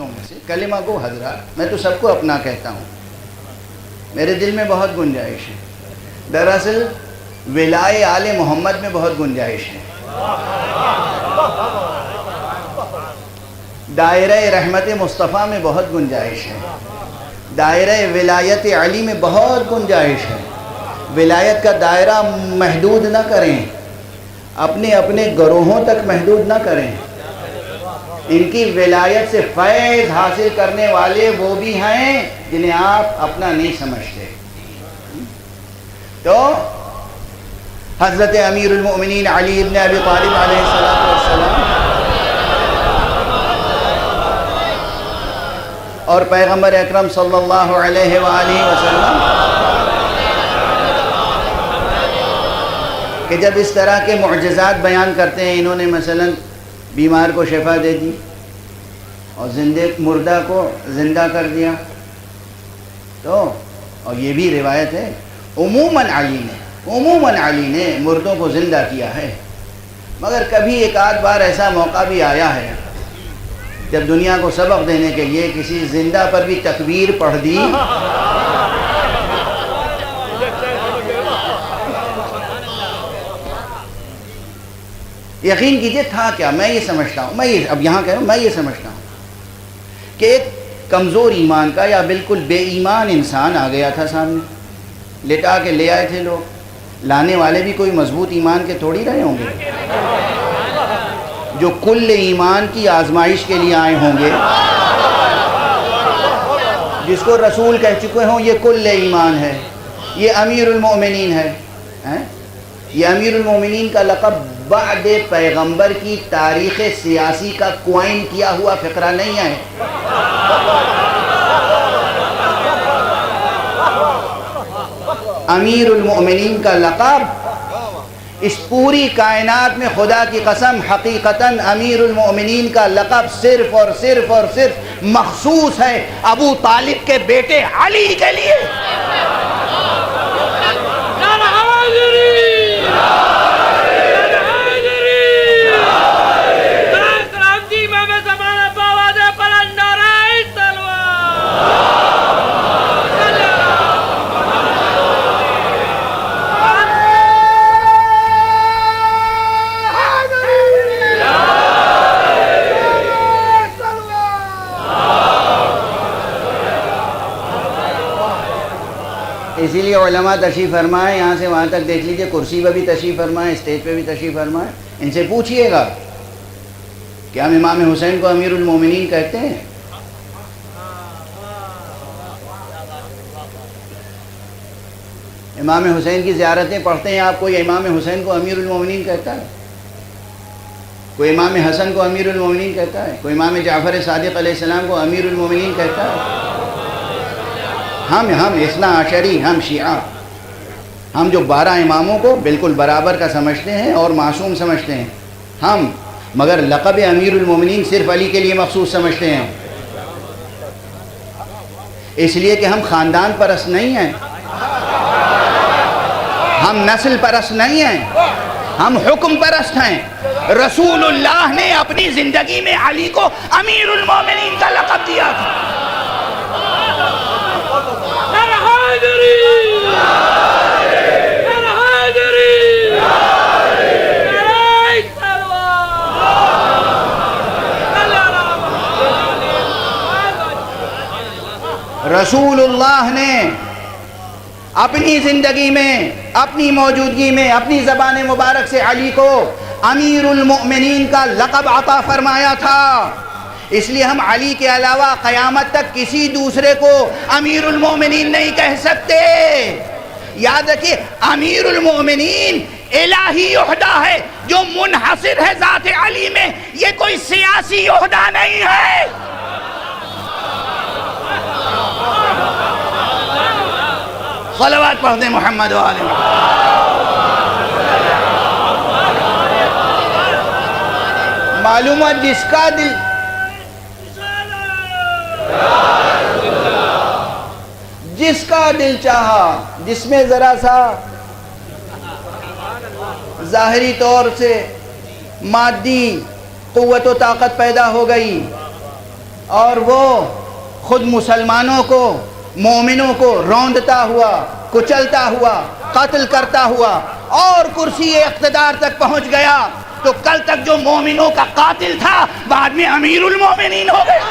اپنوں میں سے کلمہ گو حضرات، میں تو سب کو اپنا کہتا ہوں، میرے دل میں بہت گنجائش ہے. دراصل ولائے آل محمد میں بہت گنجائش ہے، دائرہ رحمت مصطفیٰ میں بہت گنجائش ہے، دائرہ ولایت علی میں بہت گنجائش ہے. ولایت کا دائرہ محدود نہ کریں، اپنے اپنے گروہوں تک محدود نہ کریں. ان کی ولایت سے فیض حاصل کرنے والے وہ بھی ہیں جنہیں آپ اپنا نہیں سمجھتے. تو حضرت امیر المؤمنین علی ابن ابی طالب علیہ السلام اور پیغمبر اکرم صلی اللہ علیہ وآلہ وسلم کہ جب اس طرح کے معجزات بیان کرتے ہیں، انہوں نے مثلا بیمار کو شفا دے دی اور مردہ کو زندہ کر دیا، تو اور یہ بھی روایت ہے عموماً علی نے مردوں کو زندہ کیا ہے. مگر کبھی ایک آدھ بار ایسا موقع بھی آیا ہے جب دنیا کو سبق دینے کے لیے کسی زندہ پر بھی تکبیر پڑھ دی. یقین کیجئے تھا کیا، میں یہ سمجھتا ہوں، اب یہاں کہہ رہا ہوں، میں یہ سمجھتا ہوں کہ ایک کمزور ایمان کا یا بالکل بے ایمان انسان آ گیا تھا سامنے، لٹا کے لے آئے تھے لوگ. لانے والے بھی کوئی مضبوط ایمان کے تھوڑی رہے ہوں گے، جو کل ایمان کی آزمائش کے لیے آئے ہوں گے، جس کو رسول کہہ چکے ہوں یہ کل ایمان ہے، یہ امیر المؤمنین ہے. یہ امیر المؤمنین کا لقب بعد پیغمبر کی تاریخ سیاسی کا کوائن کیا ہوا فقرہ نہیں ہے. امیر المؤمنین کا لقب اس پوری کائنات میں خدا کی قسم حقیقتاً امیر المؤمنین کا لقب صرف اور صرف مخصوص ہے ابو طالب کے بیٹے علی کے لیے. اسی لیے علماء تشریف فرمائیں، یہاں سے وہاں تک دیکھ لیجئے، کرسی پہ بھی تشریف فرمائیں، اسٹیج پہ بھی تشریف فرمائیں. ان سے پوچھئے گا کیا ہم امام حسین کو امیر المومنین کہتے ہیں؟ امام حسین کی زیارتیں پڑھتے ہیں آپ، کوئی امام حسین کو امیر المومنین کہتا ہے؟ کوئی امام حسن کو امیر المومنین کہتا ہے؟ کوئی امام جعفر صادق علیہ السلام کو امیر المومنین کہتا ہے؟ ہم اثنا عشری، ہم شیعہ، ہم جو 12 اماموں کو بالکل برابر کا سمجھتے ہیں اور معصوم سمجھتے ہیں ہم، مگر لقب امیر المومنین صرف علی کے لیے مخصوص سمجھتے ہیں. اس لیے کہ ہم خاندان پرست نہیں ہیں، ہم نسل پرست نہیں ہیں، ہم حکم پرست ہیں. رسول اللہ نے اپنی زندگی میں علی کو امیر المومنین کا لقب دیا تھا. رسول اللہ نے اپنی زندگی میں، اپنی موجودگی میں، اپنی زبان مبارک سے علی کو امیر المؤمنین کا لقب عطا فرمایا تھا. اس لیے ہم علی کے علاوہ قیامت تک کسی دوسرے کو امیر المؤمنین نہیں کہہ سکتے. یاد رکھیے، امیر المؤمنین الہی عہدہ ہے جو منحصر ہے ذات علی میں، یہ کوئی سیاسی عہدہ نہیں ہے. صلوات پڑھ دیں محمد و آل محمد. معلومات جس کا دل چاہا، جس میں ذرا سا ظاہری طور سے مادی قوت و طاقت پیدا ہو گئی، اور وہ خود مسلمانوں کو، مومنوں کو روندتا ہوا، کچلتا ہوا، قتل کرتا ہوا اور کرسی اقتدار تک پہنچ گیا، تو کل تک جو مومنوں کا قاتل تھا بعد میں امیر المومنین ہو گیا۔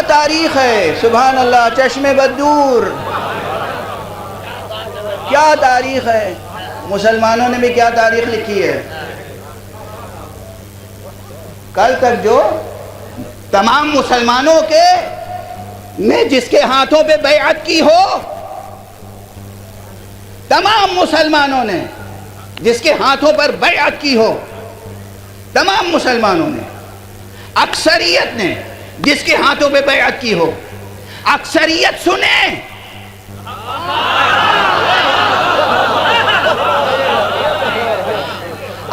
تاریخ ہے، سبحان اللہ، چشم بدور، کیا تاریخ ہے۔ مسلمانوں نے بھی کیا تاریخ لکھی ہے۔ کل تک جو تمام مسلمانوں کے نے جس کے ہاتھوں پہ بیعت کی ہو، تمام مسلمانوں نے جس کے ہاتھوں پر بیعت کی ہو، تمام مسلمانوں نے، اکثریت نے جس کے ہاتھوں پہ بیعت کی ہو، اکثریت سنیں،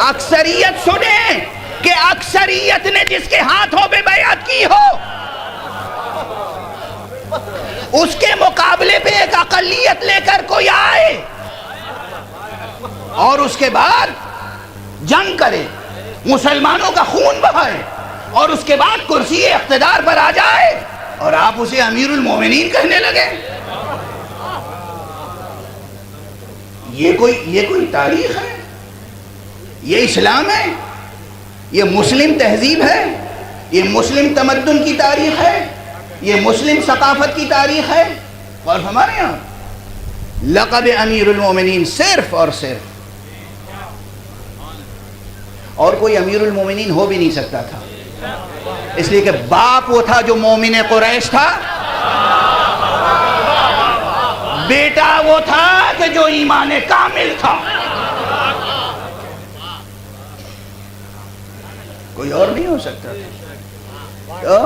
اکثریت سنیں کہ اکثریت نے جس کے ہاتھوں پہ بیعت کی ہو، اس کے مقابلے پہ ایک اقلیت لے کر کوئی آئے اور اس کے بعد جنگ کرے، مسلمانوں کا خون بہائے اور اس کے بعد کرسی اقتدار پر آ جائے اور آپ اسے امیر المومنین کہنے لگے۔ یہ کوئی تاریخ ہے؟ یہ اسلام ہے؟ یہ مسلم تہذیب ہے؟ یہ مسلم تمدن کی تاریخ ہے؟ یہ مسلم ثقافت کی تاریخ ہے؟ اور ہمارے یہاں لقب امیر المومنین صرف اور صرف، اور کوئی امیر المومنین ہو بھی نہیں سکتا تھا، اس لیے کہ باپ وہ تھا جو مومن قریش تھا، بیٹا وہ تھا کہ جو ایمان کامل تھا، کوئی اور نہیں ہو سکتا تھا۔ تو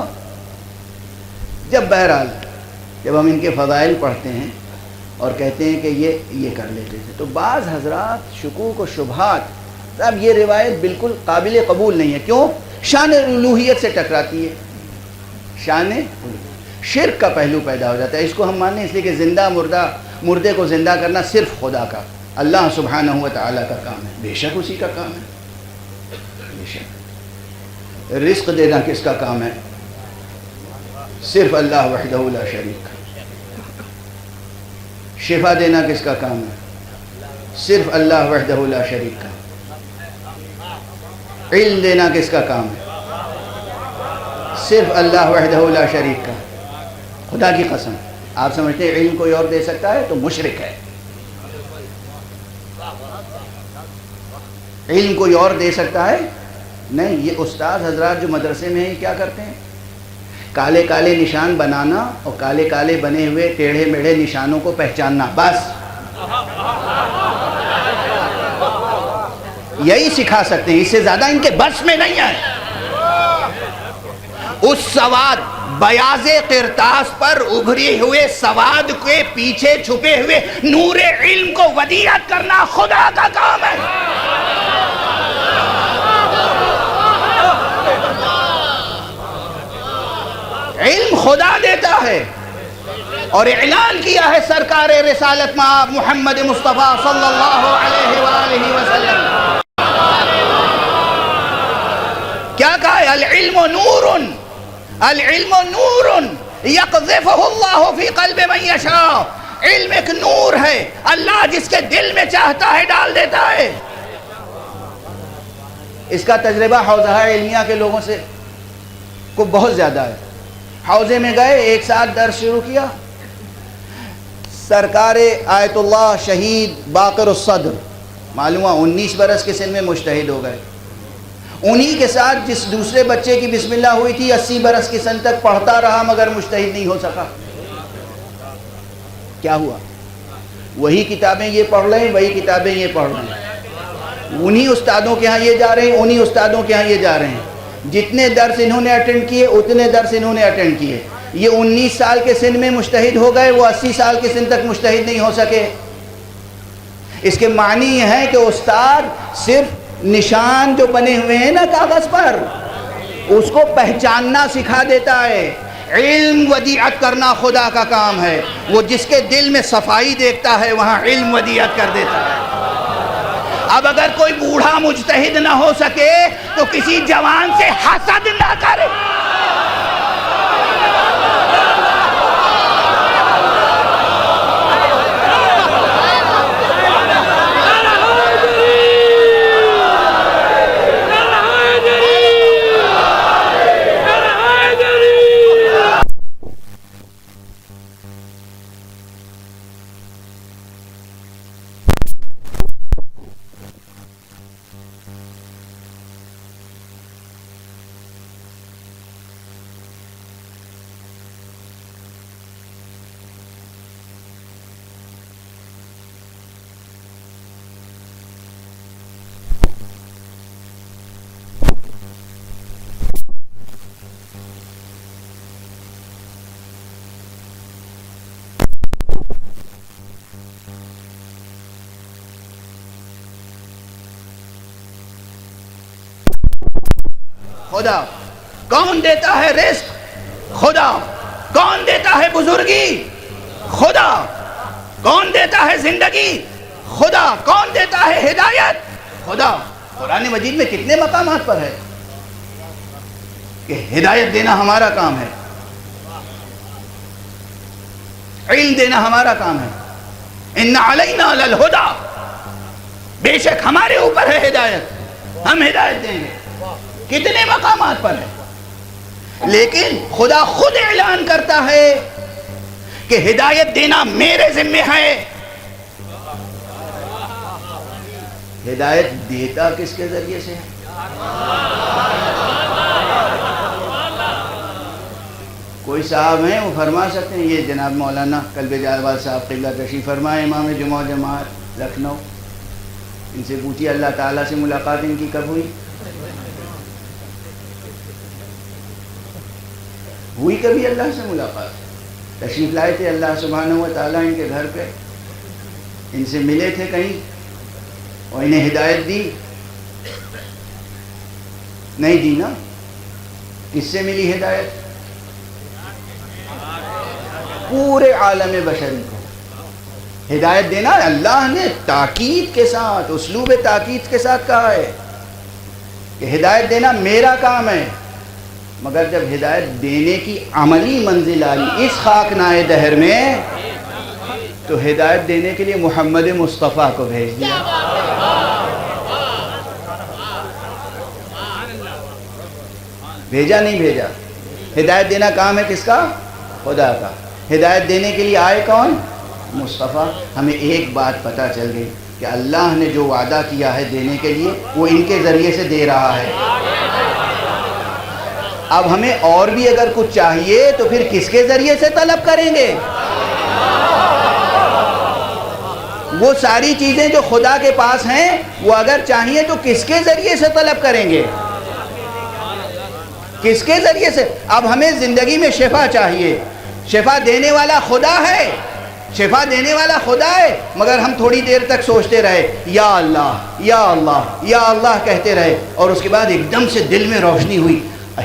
جب بہرحال جب ہم ان کے فضائل پڑھتے ہیں اور کہتے ہیں کہ یہ کر لیتے تھے، تو بعض حضرات شکوک و شبہات، اب یہ روایت بالکل قابل قبول نہیں ہے۔ کیوں؟ شان الوہیت سے ٹکراتی ہے، شان شرک کا پہلو پیدا ہو جاتا ہے۔ اس کو ہم ماننے اس لیے کہ زندہ مردے کو زندہ کرنا صرف خدا کا، اللہ سبحانہ و تعالیٰ کا کام ہے، بے شک اسی کا کام ہے، بے شک۔ رزق دینا کس کا کام ہے؟ صرف اللہ وحدہ لا شریک کا۔ شفا دینا کس کا کام ہے؟ صرف اللہ وحدہ لا شریک کا۔ علم دینا کس کا کام ہے؟ صرف اللہ وحدہ لا شریک کا۔ خدا کی قسم، آپ سمجھتے ہیں علم کوئی اور دے سکتا ہے تو مشرک ہے۔ علم کوئی اور دے سکتا ہے؟ نہیں۔ یہ استاد حضرات جو مدرسے میں ہیں کیا کرتے ہیں؟ کالے کالے نشان بنانا اور کالے کالے بنے ہوئے ٹیڑھے میڑھے نشانوں کو پہچاننا، بس یہی سکھا سکتے ہیں، اس سے زیادہ ان کے بس میں نہیں ہے۔ اس سواد بیاض قرطاس پر ابھری ہوئے سواد کے پیچھے چھپے ہوئے نور علم کو ودیعت کرنا خدا کا کام ہے۔ علم خدا دیتا ہے، اور اعلان کیا ہے سرکار رسالت مآب محمد مصطفیٰ صلی اللہ علیہ وآلہ وسلم، کیا کہا ہے؟ العلم نور، العلم نور یقذفہ اللہ فی قلب من یشاء۔ علم ایک نور ہے، اللہ جس کے دل میں چاہتا ہے ڈال دیتا ہے۔ اس کا تجربہ حوزہ علمیہ کے لوگوں سے کو بہت زیادہ ہے۔ حوزے میں گئے، ایک ساتھ درس شروع کیا، سرکار آیت اللہ شہید باقر الصدر معلوم ہوا 19 برس کے سن میں مجتہد ہو گئے۔ انہی کے ساتھ جس دوسرے بچے کی بسم اللہ ہوئی تھی 80 برس کے سن تک پڑھتا رہا مگر مجتہد نہیں ہو سکا۔ کیا ہوا؟ وہی کتابیں یہ پڑھ رہے ہیں، وہی کتابیں یہ پڑھ رہے ہیں، انہی استادوں کے ہاں یہ جا رہے ہیں، انہی استادوں کے ہاں یہ جا رہے ہیں۔ جتنے درس انہوں نے اٹینڈ کیے اتنے درس انہوں نے اٹینڈ کیے، یہ 19 سال کے سن میں مجتہد ہو گئے، وہ 80 سال کے سن تک مجتہد نہیں ہو سکے۔ اس کے معنی یہ ہے کہ استاد صرف نشان جو بنے ہوئے ہیں نا کاغذ پر، اس کو پہچاننا سکھا دیتا ہے۔ علم ودیعت کرنا خدا کا کام ہے، وہ جس کے دل میں صفائی دیکھتا ہے وہاں علم ودیعت کر دیتا ہے۔ اب اگر کوئی بوڑھا مجتہد نہ ہو سکے تو کسی جوان سے حسد نہ کرے۔ خدا کون دیتا ہے رزق؟ خدا کون دیتا ہے بزرگی؟ خدا کون دیتا ہے زندگی؟ خدا کون دیتا ہے ہدایت؟ خدا۔ قرآن مجید میں کتنے مقامات پر ہے کہ ہدایت دینا ہمارا کام ہے، علم دینا ہمارا کام ہے۔ ان علینا للہدی، بے شک ہمارے اوپر ہے ہدایت، ہم ہدایت دیں گے۔ کتنے مقامات پر ہے، لیکن خدا خود اعلان کرتا ہے کہ ہدایت دینا میرے ذمہ ہے۔ ہدایت دیتا کس کے ذریعے سے ہے؟ کوئی صاحب ہیں وہ فرما سکتے ہیں؟ یہ جناب مولانا قلب جاروال صاحب قبلہ تشریف فرمائے، امام جمعہ جماعت لکھنؤ، ان سے پوچھیے اللہ تعالیٰ سے ملاقات ان کی کب ہوئی؟ ہوئی کبھی اللہ سے ملاقات؟ تشریف لائے تھے اللہ سبحانہ و تعالیٰ ان کے گھر پہ، ان سے ملے تھے کہیں اور انہیں ہدایت دی؟ نہیں دی نا۔ کس سے ملی ہدایت؟ پورے عالم بشری کو ہدایت دینا اللہ نے تاکید کے ساتھ، اسلوب تاکید کے ساتھ کہا ہے کہ ہدایت دینا میرا کام ہے۔ مگر جب ہدایت دینے کی عملی منزل آئی اس خاکنائے دہر میں تو ہدایت دینے کے لیے محمد مصطفیٰ کو بھیج دیا۔ بھیجا نہیں بھیجا؟ ہدایت دینا کام ہے کس کا؟ خدا کا۔ ہدایت دینے کے لیے آئے کون؟ مصطفیٰ۔ ہمیں ایک بات پتہ چل گئی کہ اللہ نے جو وعدہ کیا ہے دینے کے لیے وہ ان کے ذریعے سے دے رہا ہے۔ اب ہمیں اور بھی اگر کچھ چاہیے تو پھر کس کے ذریعے سے طلب کریں گے؟ وہ ساری چیزیں جو خدا کے پاس ہیں وہ اگر چاہیے تو کس کے ذریعے سے طلب کریں گے؟ کس کے ذریعے سے؟ اب ہمیں زندگی میں شفا چاہیے، شفا دینے والا خدا ہے، شفا دینے والا خدا ہے، مگر ہم تھوڑی دیر تک سوچتے رہے یا اللہ یا اللہ یا اللہ کہتے رہے، اور اس کے بعد ایک دم سے دل میں روشنی ہوئی،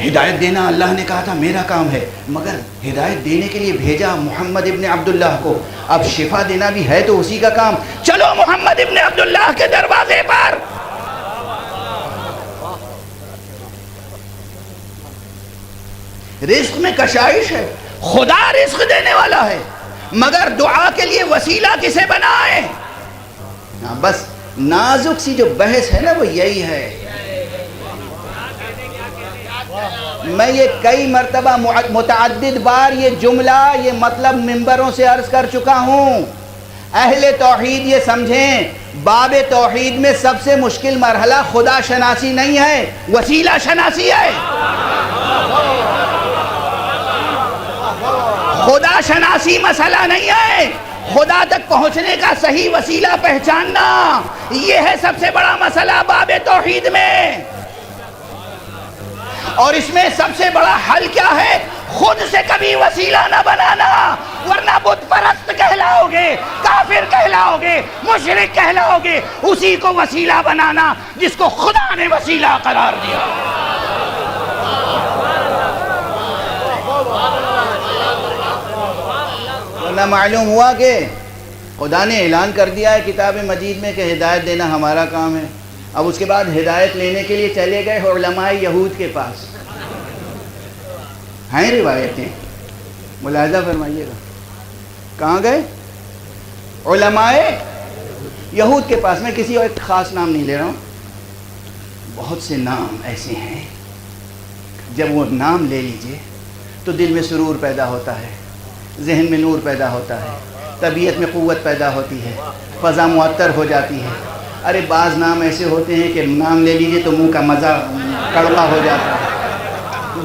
ہدایت دینا اللہ نے کہا تھا میرا کام ہے، مگر ہدایت دینے کے لیے بھیجا محمد ابن عبداللہ کو، اب شفا دینا بھی ہے تو اسی کا کام، چلو محمد ابن عبداللہ کے دروازے پر۔ رزق میں کشائش ہے، خدا رزق دینے والا ہے، مگر دعا کے لیے وسیلہ کسے بنائے؟ بس نازک سی جو بحث ہے نا وہ یہی ہے۔ میں یہ کئی مرتبہ متعدد بار یہ جملہ یہ مطلب منبروں سے عرض کر چکا ہوں، اہل توحید یہ سمجھیں باب توحید میں سب سے مشکل مرحلہ خدا شناسی نہیں ہے، وسیلہ شناسی ہے۔ خدا شناسی مسئلہ نہیں ہے، خدا تک پہنچنے کا صحیح وسیلہ پہچاننا، یہ ہے سب سے بڑا مسئلہ باب توحید میں۔ اور اس میں سب سے بڑا حل کیا ہے؟ خود سے کبھی وسیلہ نہ بنانا، ورنہ بت پرست کہلاؤ گے، کافر کہلاؤ گے، مشرک کہلاؤ گے۔ اسی کو وسیلہ بنانا جس کو خدا نے وسیلہ قرار دیا۔ ورنہ معلوم ہوا کہ خدا نے اعلان کر دیا ہے کتاب مجید میں کہ ہدایت دینا ہمارا کام ہے۔ اب اس کے بعد ہدایت لینے کے لیے چلے گئے علماء یہود کے پاس۔ ہیں روایتیں، ملاحظہ فرمائیے گا، کہاں گئے؟ علماء یہود کے پاس۔ میں کسی اور خاص نام نہیں لے رہا ہوں، بہت سے نام ایسے ہیں جب وہ نام لے لیجئے تو دل میں سرور پیدا ہوتا ہے، ذہن میں نور پیدا ہوتا ہے، طبیعت میں قوت پیدا ہوتی ہے، فضا معطر ہو جاتی ہے۔ ارے بعض نام ایسے ہوتے ہیں کہ نام لے لیجئے تو منہ کا مزہ کڑوا ہو جاتا ہے،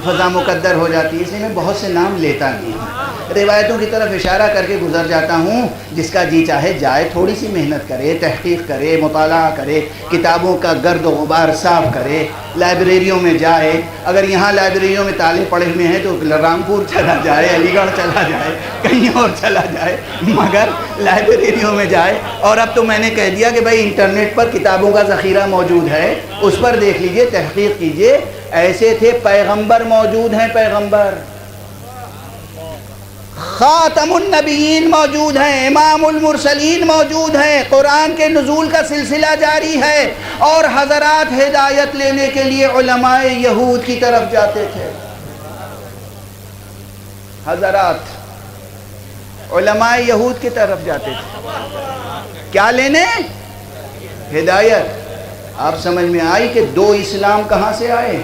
فضا مقدر ہو جاتی ہے۔ اس لیے میں بہت سے نام لیتا نہیں ہوں، روایتوں کی طرف اشارہ کر کے گزر جاتا ہوں۔ جس کا جی چاہے جائے، تھوڑی سی محنت کرے، تحقیق کرے، مطالعہ کرے، کتابوں کا گرد و غبار صاف کرے، لائبریریوں میں جائے۔ اگر یہاں لائبریریوں میں تالے پڑے ہوئے ہیں تو رامپور چلا جائے، علی گڑھ چلا جائے، کہیں اور چلا جائے، مگر لائبریریوں میں جائے۔ اور اب تو میں نے کہہ دیا کہ بھائی انٹرنیٹ پر کتابوں کا ذخیرہ موجود ہے، اس پر دیکھ لیجئے، تحقیق کیجئے۔ ایسے تھے پیغمبر موجود ہیں، پیغمبر خاتم النبیین موجود ہیں، امام المرسلین موجود ہیں، قرآن کے نزول کا سلسلہ جاری ہے، اور حضرات ہدایت لینے کے لیے علماء یہود کی طرف جاتے تھے۔ حضرات علماء یہود کی طرف جاتے تھے، کیا لینے؟ ہدایت۔ آپ سمجھ میں آئی کہ دو اسلام کہاں سے آئے؟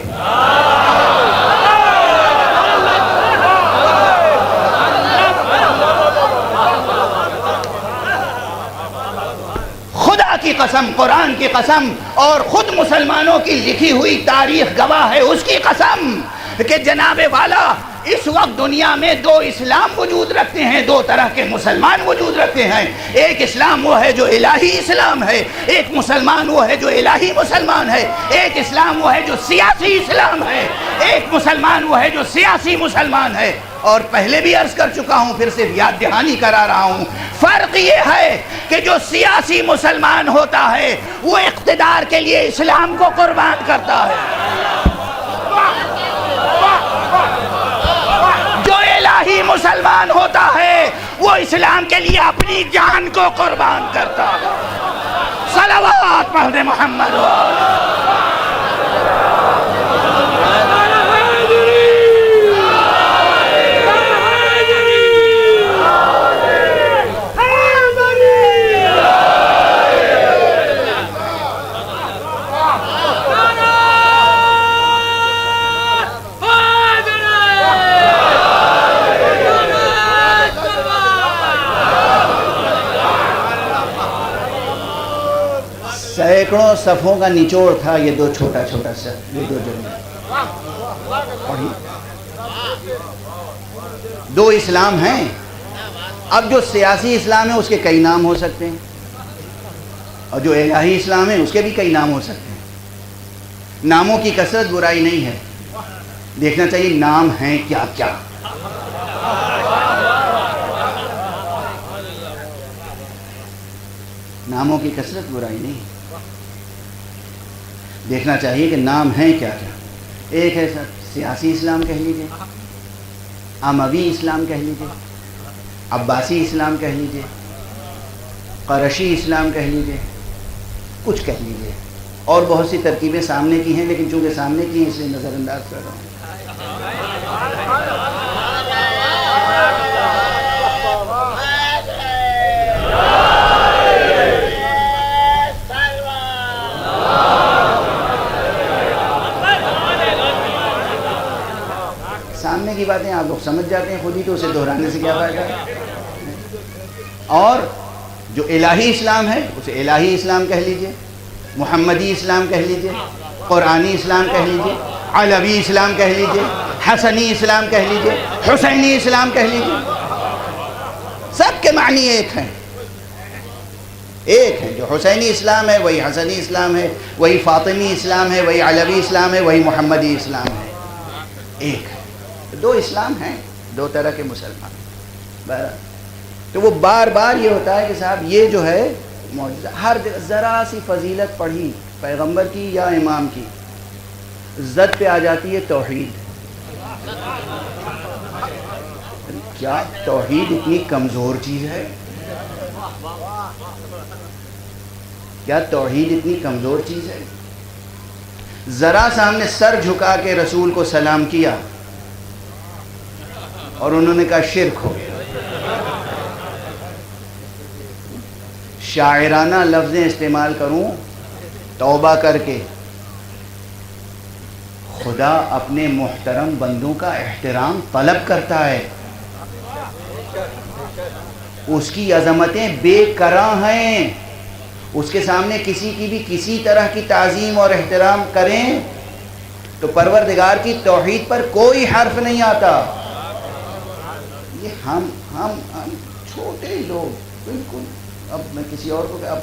خدا کی قسم، قرآن کی قسم، اور خود مسلمانوں کی لکھی ہوئی تاریخ گواہ ہے اس کی قسم کہ جناب والا اس وقت دنیا میں دو اسلام وجود رکھتے ہیں، دو طرح کے مسلمان وجود رکھتے ہیں۔ ایک اسلام وہ ہے جو الہی اسلام ہے، ایک مسلمان وہ ہے جو الہی مسلمان ہے، ایک اسلام وہ ہے جو سیاسی اسلام ہے، ایک مسلمان وہ ہے جو سیاسی مسلمان ہے۔ اور پہلے بھی عرض کر چکا ہوں، پھر صرف یاد دہانی کرا رہا ہوں، فرق یہ ہے کہ جو سیاسی مسلمان ہوتا ہے وہ اقتدار کے لیے اسلام کو قربان کرتا ہے، الہی مسلمان ہوتا ہے وہ اسلام کے لیے اپنی جان کو قربان کرتا ہے۔ صلوات پڑھنے محمد سینکڑوں صفوں کا نچوڑ تھا یہ دو چھوٹا چھوٹا سا، یہ دو جملے۔ دو اسلام ہیں۔ اب جو سیاسی اسلام ہے اس کے کئی نام ہو سکتے ہیں، اور جو الہی اسلام ہے اس کے بھی کئی نام ہو سکتے ہیں۔ ناموں کی کثرت برائی نہیں ہے، دیکھنا چاہیے نام ہیں کیا کیا۔ ناموں کی کثرت برائی نہیں، دیکھنا چاہیے کہ نام ہیں کیا کیا۔ ایک ہے سیاسی اسلام کہہ لیجئے، اموی اسلام کہہ لیجئے، عباسی اسلام کہہ لیجئے، قرشی اسلام کہہ لیجئے، کچھ کہہ لیجئے، اور بہت سی ترکیبیں سامنے کی ہیں، لیکن چونکہ سامنے کی ہیں اس لیے نظر انداز کر رہا ہوں۔ سامنے کی باتیں آپ لوگ سمجھ جاتے ہیں خود ہی، تو اسے دہرانے سے کیا فائدہ ہے۔ اور جو الہی اسلام ہے اسے الہی اسلام کہہ لیجئے، محمدی اسلام کہہ لیجئے، قرآنی اسلام کہہ لیجئے، علوی اسلام کہہ لیجئے، حسنی اسلام کہہ لیجئے، حسینی اسلام کہہ لیجئے، سب کے معنی ایک ہیں۔ ایک ہے، جو حسینی اسلام ہے وہی حسنی اسلام ہے، وہی فاطمی اسلام ہے، وہی علوی اسلام ہے، وہی محمدی اسلام ہے، ایک ہے۔ دو اسلام ہیں، دو طرح کے مسلمان. تو وہ بار بار یہ ہوتا ہے کہ صاحب یہ جو ہے معجزہ، ہر ذرا سی فضیلت پڑھی پیغمبر کی یا امام کی، زد پہ آ جاتی ہے توحید. کیا توحید اتنی کمزور چیز ہے؟ کیا توحید اتنی کمزور چیز ہے؟ ذرا سا ہم نے سر جھکا کے رسول کو سلام کیا اور انہوں نے کہا شرک ہو گیا. شاعرانہ لفظیں استعمال کروں توبہ کر کے، خدا اپنے محترم بندوں کا احترام طلب کرتا ہے. اس کی عظمتیں بے کراں ہیں، اس کے سامنے کسی کی بھی کسی طرح کی تعظیم اور احترام کریں تو پروردگار کی توحید پر کوئی حرف نہیں آتا. یہ ہم چھوٹے لوگ، بالکل اب میں کسی اور کو اب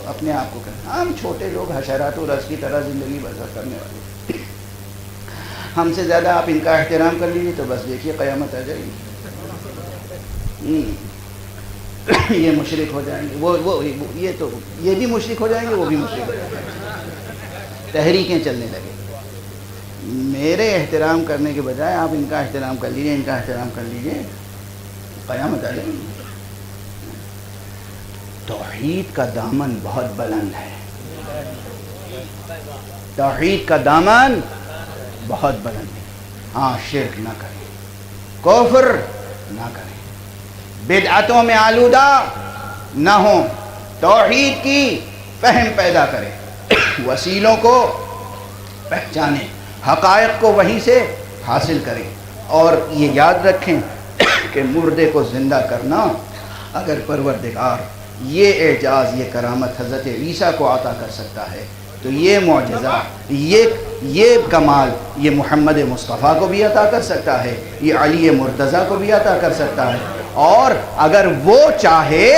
اپنے آپ کو کہوں، ہم چھوٹے لوگ حشرات و رس کی طرح زندگی بسر کرنے والے، ہم سے زیادہ آپ ان کا احترام کر لیجیے تو بس دیکھیے قیامت آ جائے گی. یہ مشرک ہو جائیں گے، یہ بھی مشرک ہو جائیں گے، وہ بھی مشرک ہو جائیں گے، تحریکیں چلنے لگے. میرے احترام کرنے کے بجائے آپ ان کا احترام کر لیجیے، ان کا احترام کر لیجیے، قیامت آ جائے گی. توحید کا دامن بہت بلند ہے، توحید کا دامن بہت بلند ہے. ہاں شرک نہ کریں، کفر نہ کریں، بدعتوں میں آلودہ نہ ہوں، توحید کی فہم پیدا کریں، وسیلوں کو پہچانیں، حقائق کو وہیں سے حاصل کریں. اور یہ یاد رکھیں کہ مردے کو زندہ کرنا، اگر پروردگار یہ اعجاز، یہ کرامت حضرت عیسیٰ کو عطا کر سکتا ہے تو یہ معجزہ، یہ کمال یہ محمد مصطفیٰ کو بھی عطا کر سکتا ہے، یہ علی مرتضیٰ کو بھی عطا کر سکتا ہے، اور اگر وہ چاہے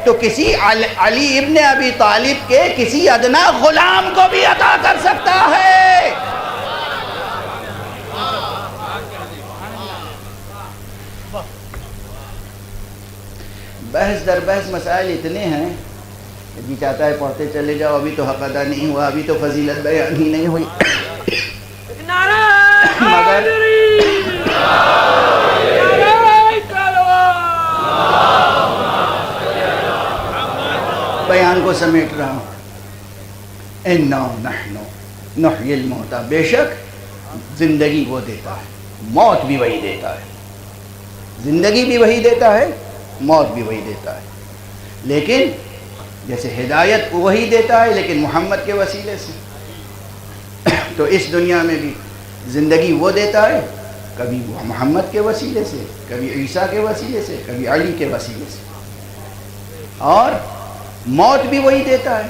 تو کسی علی ابن ابی طالب کے کسی ادنا غلام کو بھی عطا کر سکتا ہے. بحث در بحث مسائل اتنے ہیں کہ جی چاہتا ہے پڑھتے چلے جاؤ. ابھی تو حق ادا نہیں ہوا، ابھی تو فضیلت بیان ہی نہیں ہوئی، مگر بیان کو سمیٹ رہا ہوں. اِنَّا نَحْنُ نُحْيِي الْمَوْتَى، بے شک زندگی وہ دیتا ہے، موت بھی وہی دیتا ہے. زندگی بھی وہی دیتا ہے، موت بھی وہی دیتا ہے. لیکن جیسے ہدایت وہی دیتا ہے لیکن محمد کے وسیلے سے، تو اس دنیا میں بھی زندگی وہ دیتا ہے، کبھی محمد کے وسیلے سے، کبھی عیسیٰ کے وسیلے سے، کبھی علی کے وسیلے سے، اور موت بھی وہی دیتا ہے.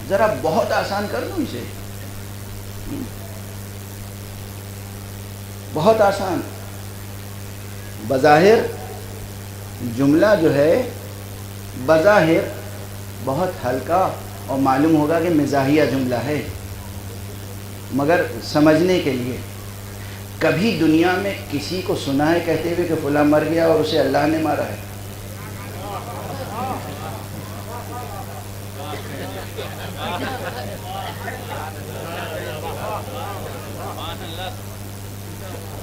ذرا بہت آسان کر دوں اسے، بہت آسان. بظاہر جملہ جو ہے بظاہر بہت ہلکا اور معلوم ہوگا کہ مزاحیہ جملہ ہے، مگر سمجھنے کے لیے کبھی دنیا میں کسی کو سنا ہے کہتے ہوئے کہ فلاں مر گیا اور اسے اللہ نے مارا ہے؟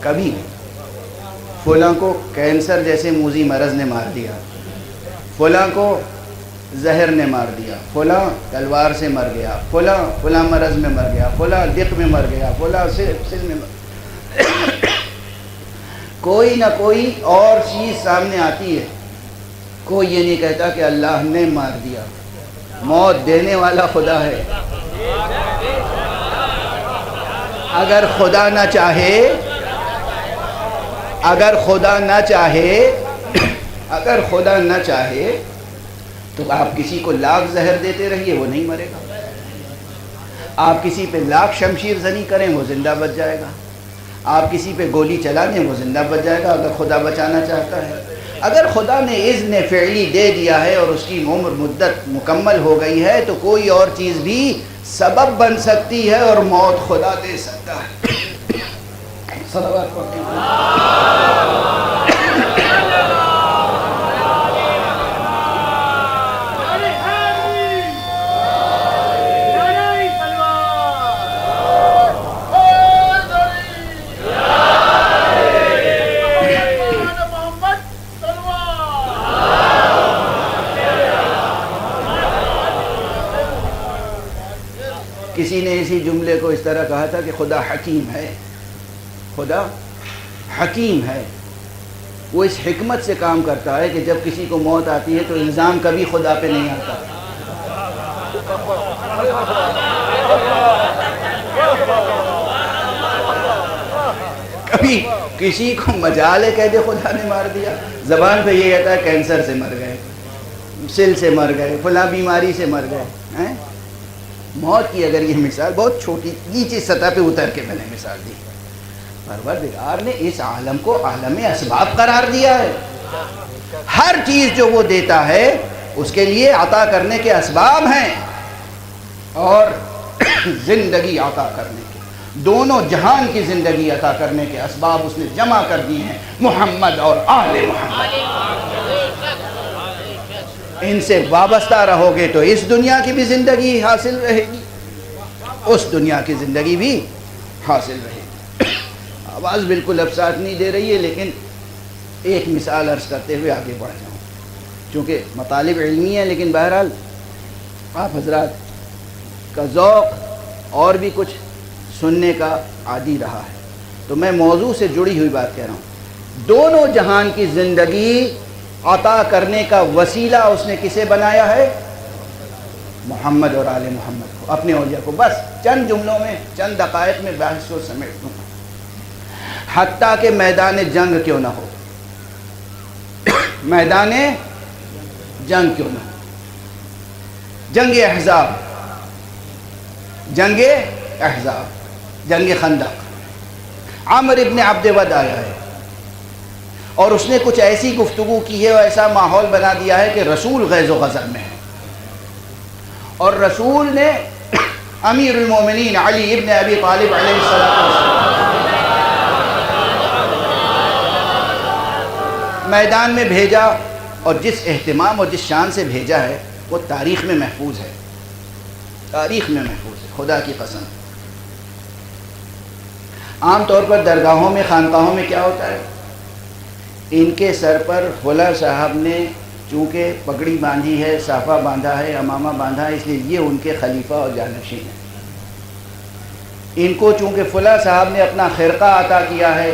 کبھی فلاں کو کینسر جیسے موذی مرض نے مار دیا، فلاں کو زہر نے مار دیا، فلاں تلوار سے مر گیا، فلاں مرض میں مر گیا، فلاں دق میں مر گیا، فلاں سل میں کوئی نہ کوئی اور چیز سامنے آتی ہے. کوئی یہ نہیں کہتا کہ اللہ نے مار دیا. موت دینے والا خدا ہے. اگر خدا نہ چاہے، اگر خدا نہ چاہے تو آپ کسی کو لاکھ زہر دیتے رہیے، وہ نہیں مرے گا. آپ کسی پہ لاکھ شمشیر زنی کریں، وہ زندہ بچ جائے گا. آپ کسی پہ گولی چلا دیں، وہ زندہ بچ جائے گا اگر خدا بچانا چاہتا ہے. اگر خدا نے اذن فعلی دے دیا ہے اور اس کی عمر مدت مکمل ہو گئی ہے تو کوئی اور چیز بھی سبب بن سکتی ہے اور موت خدا دے سکتا ہے. صلوات پڑھتے ہیں. کسی جملے کو اس طرح کہا تھا کہ خدا حکیم ہے، خدا حکیم ہے، وہ اس حکمت سے کام کرتا ہے کہ جب کسی کو موت آتی ہے تو الزام کبھی خدا پہ نہیں آتا، کبھی کسی کو مجالے کہہ دے خدا نے مار دیا، زبان پہ یہ کہتا ہے کینسر سے مر گئے، سل سے مر گئے، فلاں بیماری سے مر گئے. موت کی اگر یہ مثال بہت چھوٹی نیچے سطح پہ اتر کے میں نے مثال دی، پروردگار نے اس عالم کو عالم اسباب قرار دیا ہے. ہر چیز جو وہ دیتا ہے اس کے لیے عطا کرنے کے اسباب ہیں، اور زندگی عطا کرنے کے، دونوں جہان کی زندگی عطا کرنے کے اسباب اس نے جمع کر دی ہیں محمد اور آل محمد. ان سے وابستہ رہو گے تو اس دنیا کی بھی زندگی حاصل رہے گی، اس دنیا کی زندگی بھی حاصل رہے گی. آواز بالکل اب ساتھ نہیں دے رہی ہے، لیکن ایک مثال عرض کرتے ہوئے آگے بڑھ جاؤں، چونکہ مطالب علمی ہے، لیکن بہرحال آپ حضرات کا ذوق اور بھی کچھ سننے کا عادی رہا ہے، تو میں موضوع سے جڑی ہوئی بات کہہ رہا ہوں. دونوں جہان کی زندگی عطا کرنے کا وسیلہ اس نے کسے بنایا ہے؟ محمد اور آل محمد کو، اپنے اولیاء کو. بس چند جملوں میں، چند دقائق میں بحث کو سمیٹ دوں، حتیٰ کہ میدان جنگ کیوں نہ ہو، میدان جنگ کیوں نہ ہو، جنگ احزاب، جنگ احزاب، جنگ خندق، عامر ابن عبد ود آیا ہے اور اس نے کچھ ایسی گفتگو کی ہے اور ایسا ماحول بنا دیا ہے کہ رسول غیظ و غضب میں ہے، اور رسول نے امیر المومنین علی ابن ابی طالب علیہ السلام میدان میں بھیجا، اور جس اہتمام اور جس شان سے بھیجا ہے وہ تاریخ میں محفوظ ہے، تاریخ میں محفوظ ہے، خدا کی قسم. عام طور پر درگاہوں میں، خانقاہوں میں کیا ہوتا ہے، ان کے سر پر فلاں صاحب نے چونکہ پگڑی باندھی ہے، صافہ باندھا ہے، امامہ باندھا ہے، اس لیے یہ ان کے خلیفہ اور جانشین ہیں. ان کو چونکہ فلاں صاحب نے اپنا خرقہ عطا کیا ہے،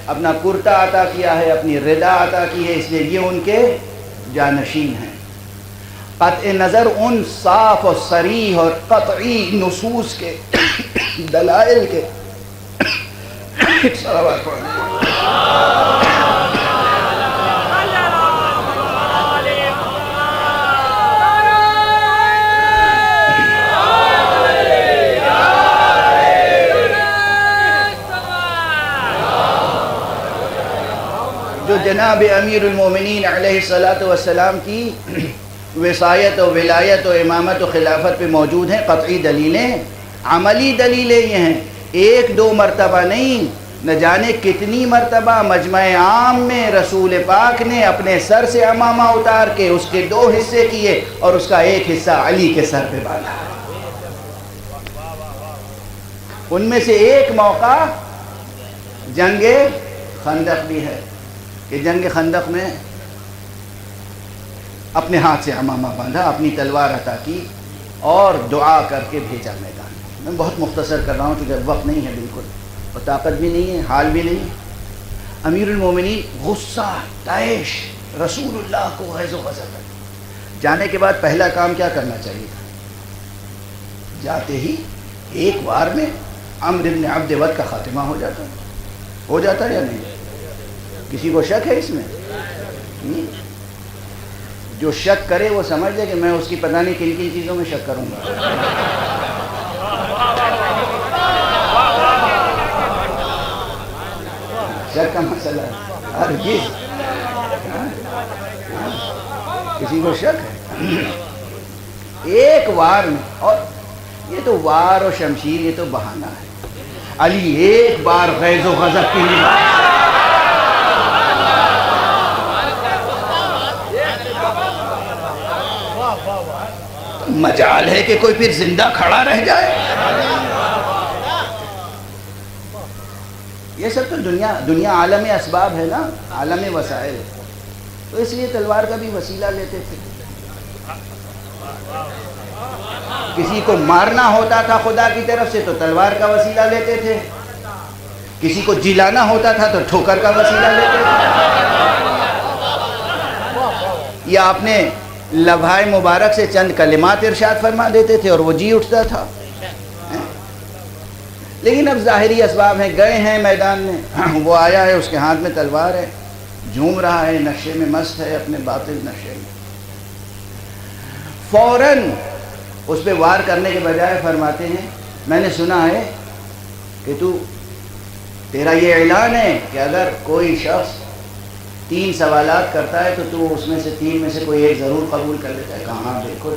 اپنا کرتا عطا کیا ہے، اپنی ردا عطا کی ہے، اس لیے یہ ان کے جانشین ہیں. قطع نظر ان صاف اور صریح اور قطعی نصوص کے، دلائل کے، صلوات پڑھیں. جو جناب امیر المومنین علیہ السلام کی وصایت و ولایت و امامت و خلافت پہ موجود ہیں قطعی دلیلیں، عملی دلیلیں یہ ہیں. ایک دو مرتبہ نہیں، نہ جانے کتنی مرتبہ مجمع عام میں رسول پاک نے اپنے سر سے امامہ اتار کے اس کے 2 حصے کیے اور اس کا ایک حصہ علی کے سر پہ باندھا. ان میں سے ایک موقع جنگ خندق بھی ہے کہ جنگ خندق میں اپنے ہاتھ سے امامہ باندھا، اپنی تلوار عطا کی اور دعا کر کے بھیجا میدان. میں بہت مختصر کر رہا ہوں کیونکہ وقت نہیں ہے بالکل، اور طاقت بھی نہیں ہے، حال بھی نہیں. امیر المومنین غصہ، طیش، رسول اللہ کو غیظ و غضب. جانے کے بعد پہلا کام کیا کرنا چاہیے تھا؟ جاتے ہی ایک بار میں عمرو بن عبد ود کا خاتمہ ہو جاتا یا نہیں؟ کسی کو شک ہے اس میں؟ جو شک کرے وہ سمجھ لے کہ میں اس کی پتہ نہیں کن کن چیزوں میں شک کروں گا. شک کا مسئلہ ہے ہرگز، کسی کو شک ہے ایک وار میں. اور یہ تو وار و شمشیر یہ تو بہانہ ہے. علی ایک بار غیظ و غضب کی مجال ہے کہ کوئی پھر زندہ کھڑا رہ جائے. یہ سب تو دنیا عالم اسباب ہے نا، عالم وسائل ہے، تو اس لیے تلوار کا بھی وسیلہ لیتے تھے. کسی کو مارنا ہوتا تھا خدا کی طرف سے تو تلوار کا وسیلہ لیتے تھے، کسی کو جلانا ہوتا تھا تو ٹھوکر کا وسیلہ لیتے تھے، یا اپنے لبھائے مبارک سے چند کلمات ارشاد فرما دیتے تھے اور وہ جی اٹھتا تھا۔ لیکن اب ظاہری اسباب ہیں، گئے ہیں میدان میں، وہ آیا ہے، اس کے ہاتھ میں تلوار ہے، جھوم رہا ہے، نشے میں مست ہے، اپنے باطل نشے میں، فوراً اس پہ وار کرنے کے بجائے فرماتے ہیں میں نے سنا ہے کہ تیرا یہ اعلان ہے کہ اگر کوئی شخص 3 سوالات کرتا ہے تو تو اس میں سے 3 میں سے کوئی ایک ضرور قبول کر لیتا ہے۔ کہا ہاں بالکل۔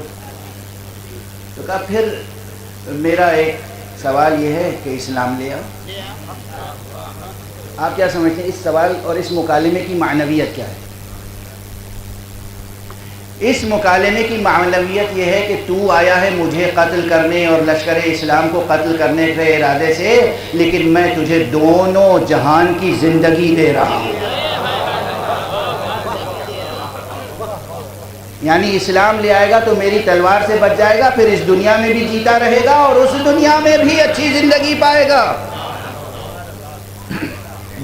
تو کہا پھر میرا ایک سوال یہ ہے کہ اسلام لے آؤ۔ آپ کیا سمجھتے ہیں اس سوال اور اس مکالمے کی معنویت کیا ہے؟ اس مکالمے کی معنویت یہ ہے کہ تو آیا ہے مجھے قتل کرنے اور لشکر اسلام کو قتل کرنے کے ارادے سے، لیکن میں تجھے دونوں جہان کی زندگی دے رہا ہوں۔ یعنی اسلام لے آئے گا تو میری تلوار سے بچ جائے گا، پھر اس دنیا میں بھی جیتا رہے گا اور اس دنیا میں بھی اچھی زندگی پائے گا،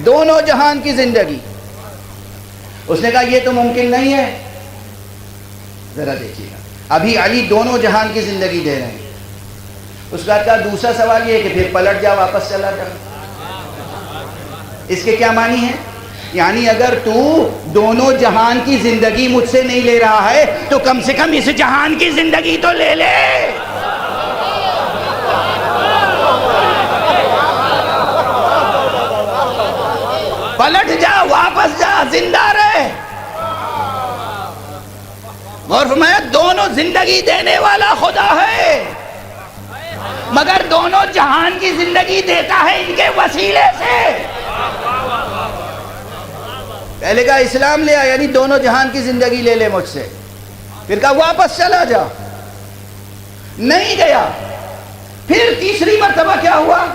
دونوں جہان کی زندگی۔ اس نے کہا یہ تو ممکن نہیں ہے۔ ذرا دیکھیے گا، ابھی علی دونوں جہان کی زندگی دے رہے ہیں۔ اس کا دوسرا سوال یہ ہے کہ پھر پلٹ جا، واپس چلا جا۔ اس کے کیا معنی ہے؟ یعنی اگر تو دونوں جہان کی زندگی مجھ سے نہیں لے رہا ہے تو کم سے کم اس جہان کی زندگی تو لے لے۔ پلٹ جا، واپس جا، زندہ رہے۔ اور فرمایا دونوں زندگی دینے والا خدا ہے، مگر دونوں جہان کی زندگی دیتا ہے ان کے وسیلے سے۔ پہلے کہا اسلام لے آ، یعنی دونوں جہان کی زندگی لے لے مجھ سے، پھر کہا واپس چلا جا، نہیں گیا۔ پھر تیسری مرتبہ کیا ہوا؟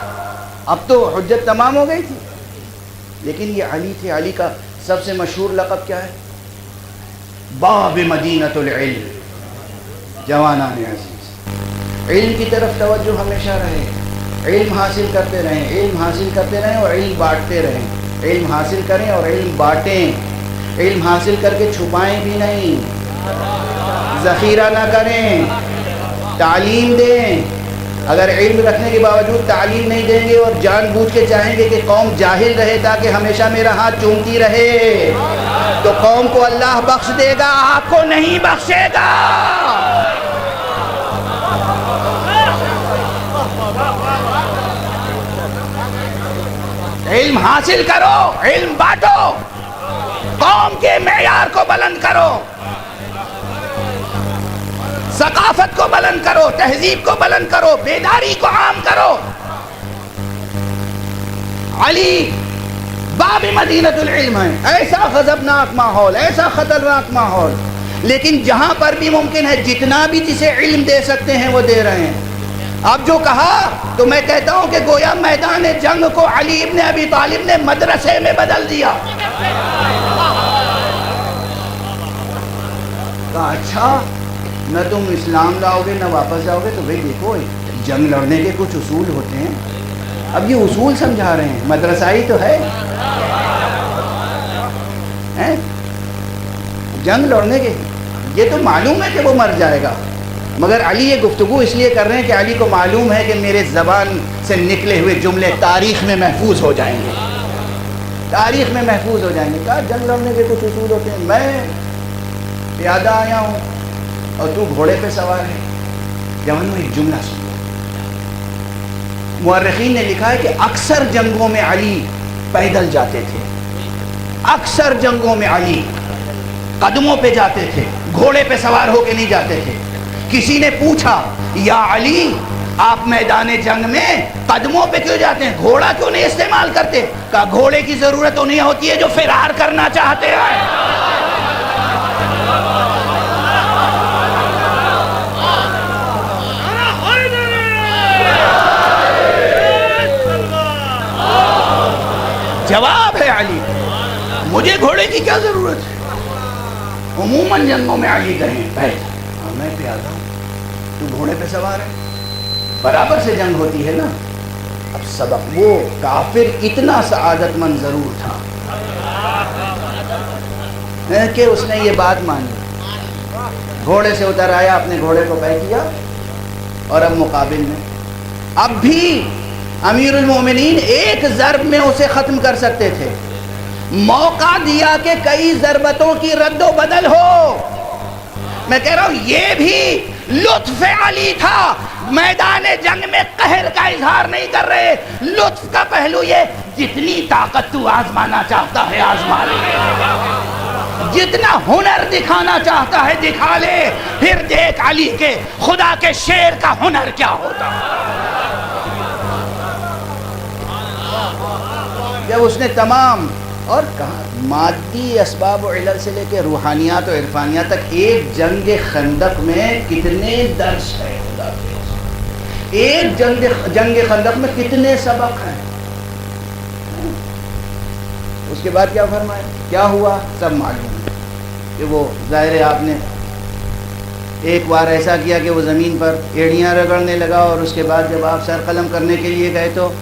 اب تو حجت تمام ہو گئی تھی، لیکن یہ علی تھے۔ علی کا سب سے مشہور لقب کیا ہے؟ باب مدینۃ العلم۔ جوانان عزیز، علم کی طرف توجہ ہمیشہ رہے، علم حاصل کرتے رہیں، علم حاصل کرتے رہیں اور علم بانٹتے رہیں۔ علم حاصل کریں اور علم بانٹیں، علم حاصل کر کے چھپائیں بھی نہیں، ذخیرہ نہ کریں، تعلیم دیں۔ اگر علم رکھنے کے باوجود تعلیم نہیں دیں گے اور جان بوجھ کے چاہیں گے کہ قوم جاہل رہے تاکہ ہمیشہ میرا ہاتھ چومتی رہے، تو قوم کو اللہ بخش دے گا، آپ کو نہیں بخشے گا۔ علم حاصل کرو، علم بانٹو، قوم کے معیار کو بلند کرو، ثقافت کو بلند کرو، تہذیب کو بلند کرو، بیداری کو عام کرو۔ علی باب مدینۃ العلم ہے، ایسا غضبناک ماحول، ایسا خطرناک ماحول، لیکن جہاں پر بھی ممکن ہے جتنا بھی جسے علم دے سکتے ہیں وہ دے رہے ہیں۔ اب جو کہا تو میں کہتا ہوں کہ گویا میدان جنگ کو علی ابن ابی طالب نے مدرسے میں بدل دیا۔ کہا اچھا نہ تم اسلام لاؤ گے نہ واپس جاؤ گے، تو بھئی دیکھو جنگ لڑنے کے کچھ اصول ہوتے ہیں، اب یہ اصول سمجھا رہے ہیں، مدرسہ ہی تو ہے۔ جنگ لڑنے کے یہ تو معلوم ہے کہ وہ مر جائے گا، مگر علی یہ گفتگو اس لیے کر رہے ہیں کہ علی کو معلوم ہے کہ میرے زبان سے نکلے ہوئے جملے تاریخ میں محفوظ ہو جائیں گے، تاریخ میں محفوظ ہو جائیں گے۔ کہا جنگ لڑنے کے کچھ اصول ہوتے ہیں، میں پیادہ آیا ہوں اور تو گھوڑے پہ سوار ہے۔ جوانوں ایک جملہ سن، مورخین نے لکھا ہے کہ اکثر جنگوں میں علی پیدل جاتے تھے، اکثر جنگوں میں علی قدموں پہ جاتے تھے، گھوڑے پہ سوار ہو کے نہیں جاتے تھے۔ کسی نے پوچھا یا علی آپ میدان جنگ میں قدموں پہ کیوں جاتے ہیں، گھوڑا کیوں نہیں استعمال کرتے؟ کہا گھوڑے کی ضرورت انہیں ہوتی ہے جو فرار کرنا چاہتے ہیں۔ جواب ہے علی، مجھے گھوڑے کی کیا ضرورت ہے؟ عموماً جنگوں میں علی کہیں میں پیادہ ہوں، تو گھوڑے پہ سوار ہے، برابر سے جنگ ہوتی ہے نا۔ اب سبق، وہ کافر اتنا سعادت مند ضرور تھا کہ اس نے یہ بات مان لی، گھوڑے سے اتر آیا، اپنے گھوڑے کو طے کیا، اور اب مقابل میں اب بھی امیر المومنین ایک ضرب میں اسے ختم کر سکتے تھے، موقع دیا کہ کئی ضربتوں کی رد و بدل ہو۔ میں کہہ رہا ہوں یہ بھی لطف علی تھا، میدان جنگ میں قہر کا اظہار نہیں کر رہے، لطف کا پہلو یہ، جتنی طاقت تو آزمانا چاہتا ہے آزما لے، جتنا ہنر دکھانا چاہتا ہے دکھا لے، پھر دیکھ علی کے خدا کے شیر کا ہنر کیا ہوتا۔ جب اس نے تمام، اور کہاں مادی اسباب و علل سے لے کے روحانیات و عرفانیات تک، ایک جنگ خندق میں کتنے درس ہے خدا کے، ایک جنگ خندق میں کتنے سبق ہیں۔ اس کے بعد کیا فرمایا، کیا ہوا، سب معلوم ہے کہ وہ ظاہر ہے آپ نے ایک بار ایسا کیا کہ وہ زمین پر ایڑیاں رگڑنے لگا، اور اس کے بعد جب آپ سر قلم کرنے کے لیے گئے تو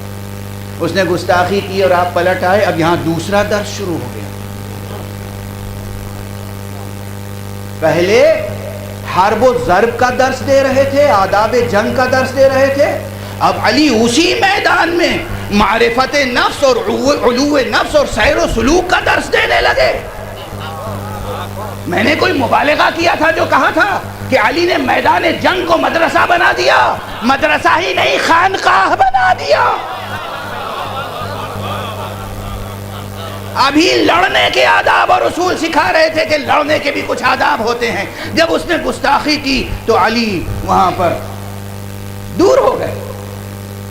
اس نے گستاخی کی اور آپ پلٹ آئے۔ اب یہاں دوسرا درس شروع ہو گیا۔ پہلے حرب و ضرب کا درس دے رہے تھے، آداب جنگ کا درس دے رہے تھے، اب علی اسی میدان میں معرفت نفس اور علو نفس اور سیر و سلوک کا درس دینے لگے۔ میں نے کوئی مبالغہ کیا تھا جو کہا تھا کہ علی نے میدان جنگ کو مدرسہ بنا دیا، مدرسہ ہی نہیں خانقاہ بنا دیا۔ ابھی لڑنے کے آداب اور اصول سکھا رہے تھے کہ لڑنے کے بھی کچھ آداب ہوتے ہیں۔ جب اس نے گستاخی کی تو علی وہاں پر دور ہو گئے،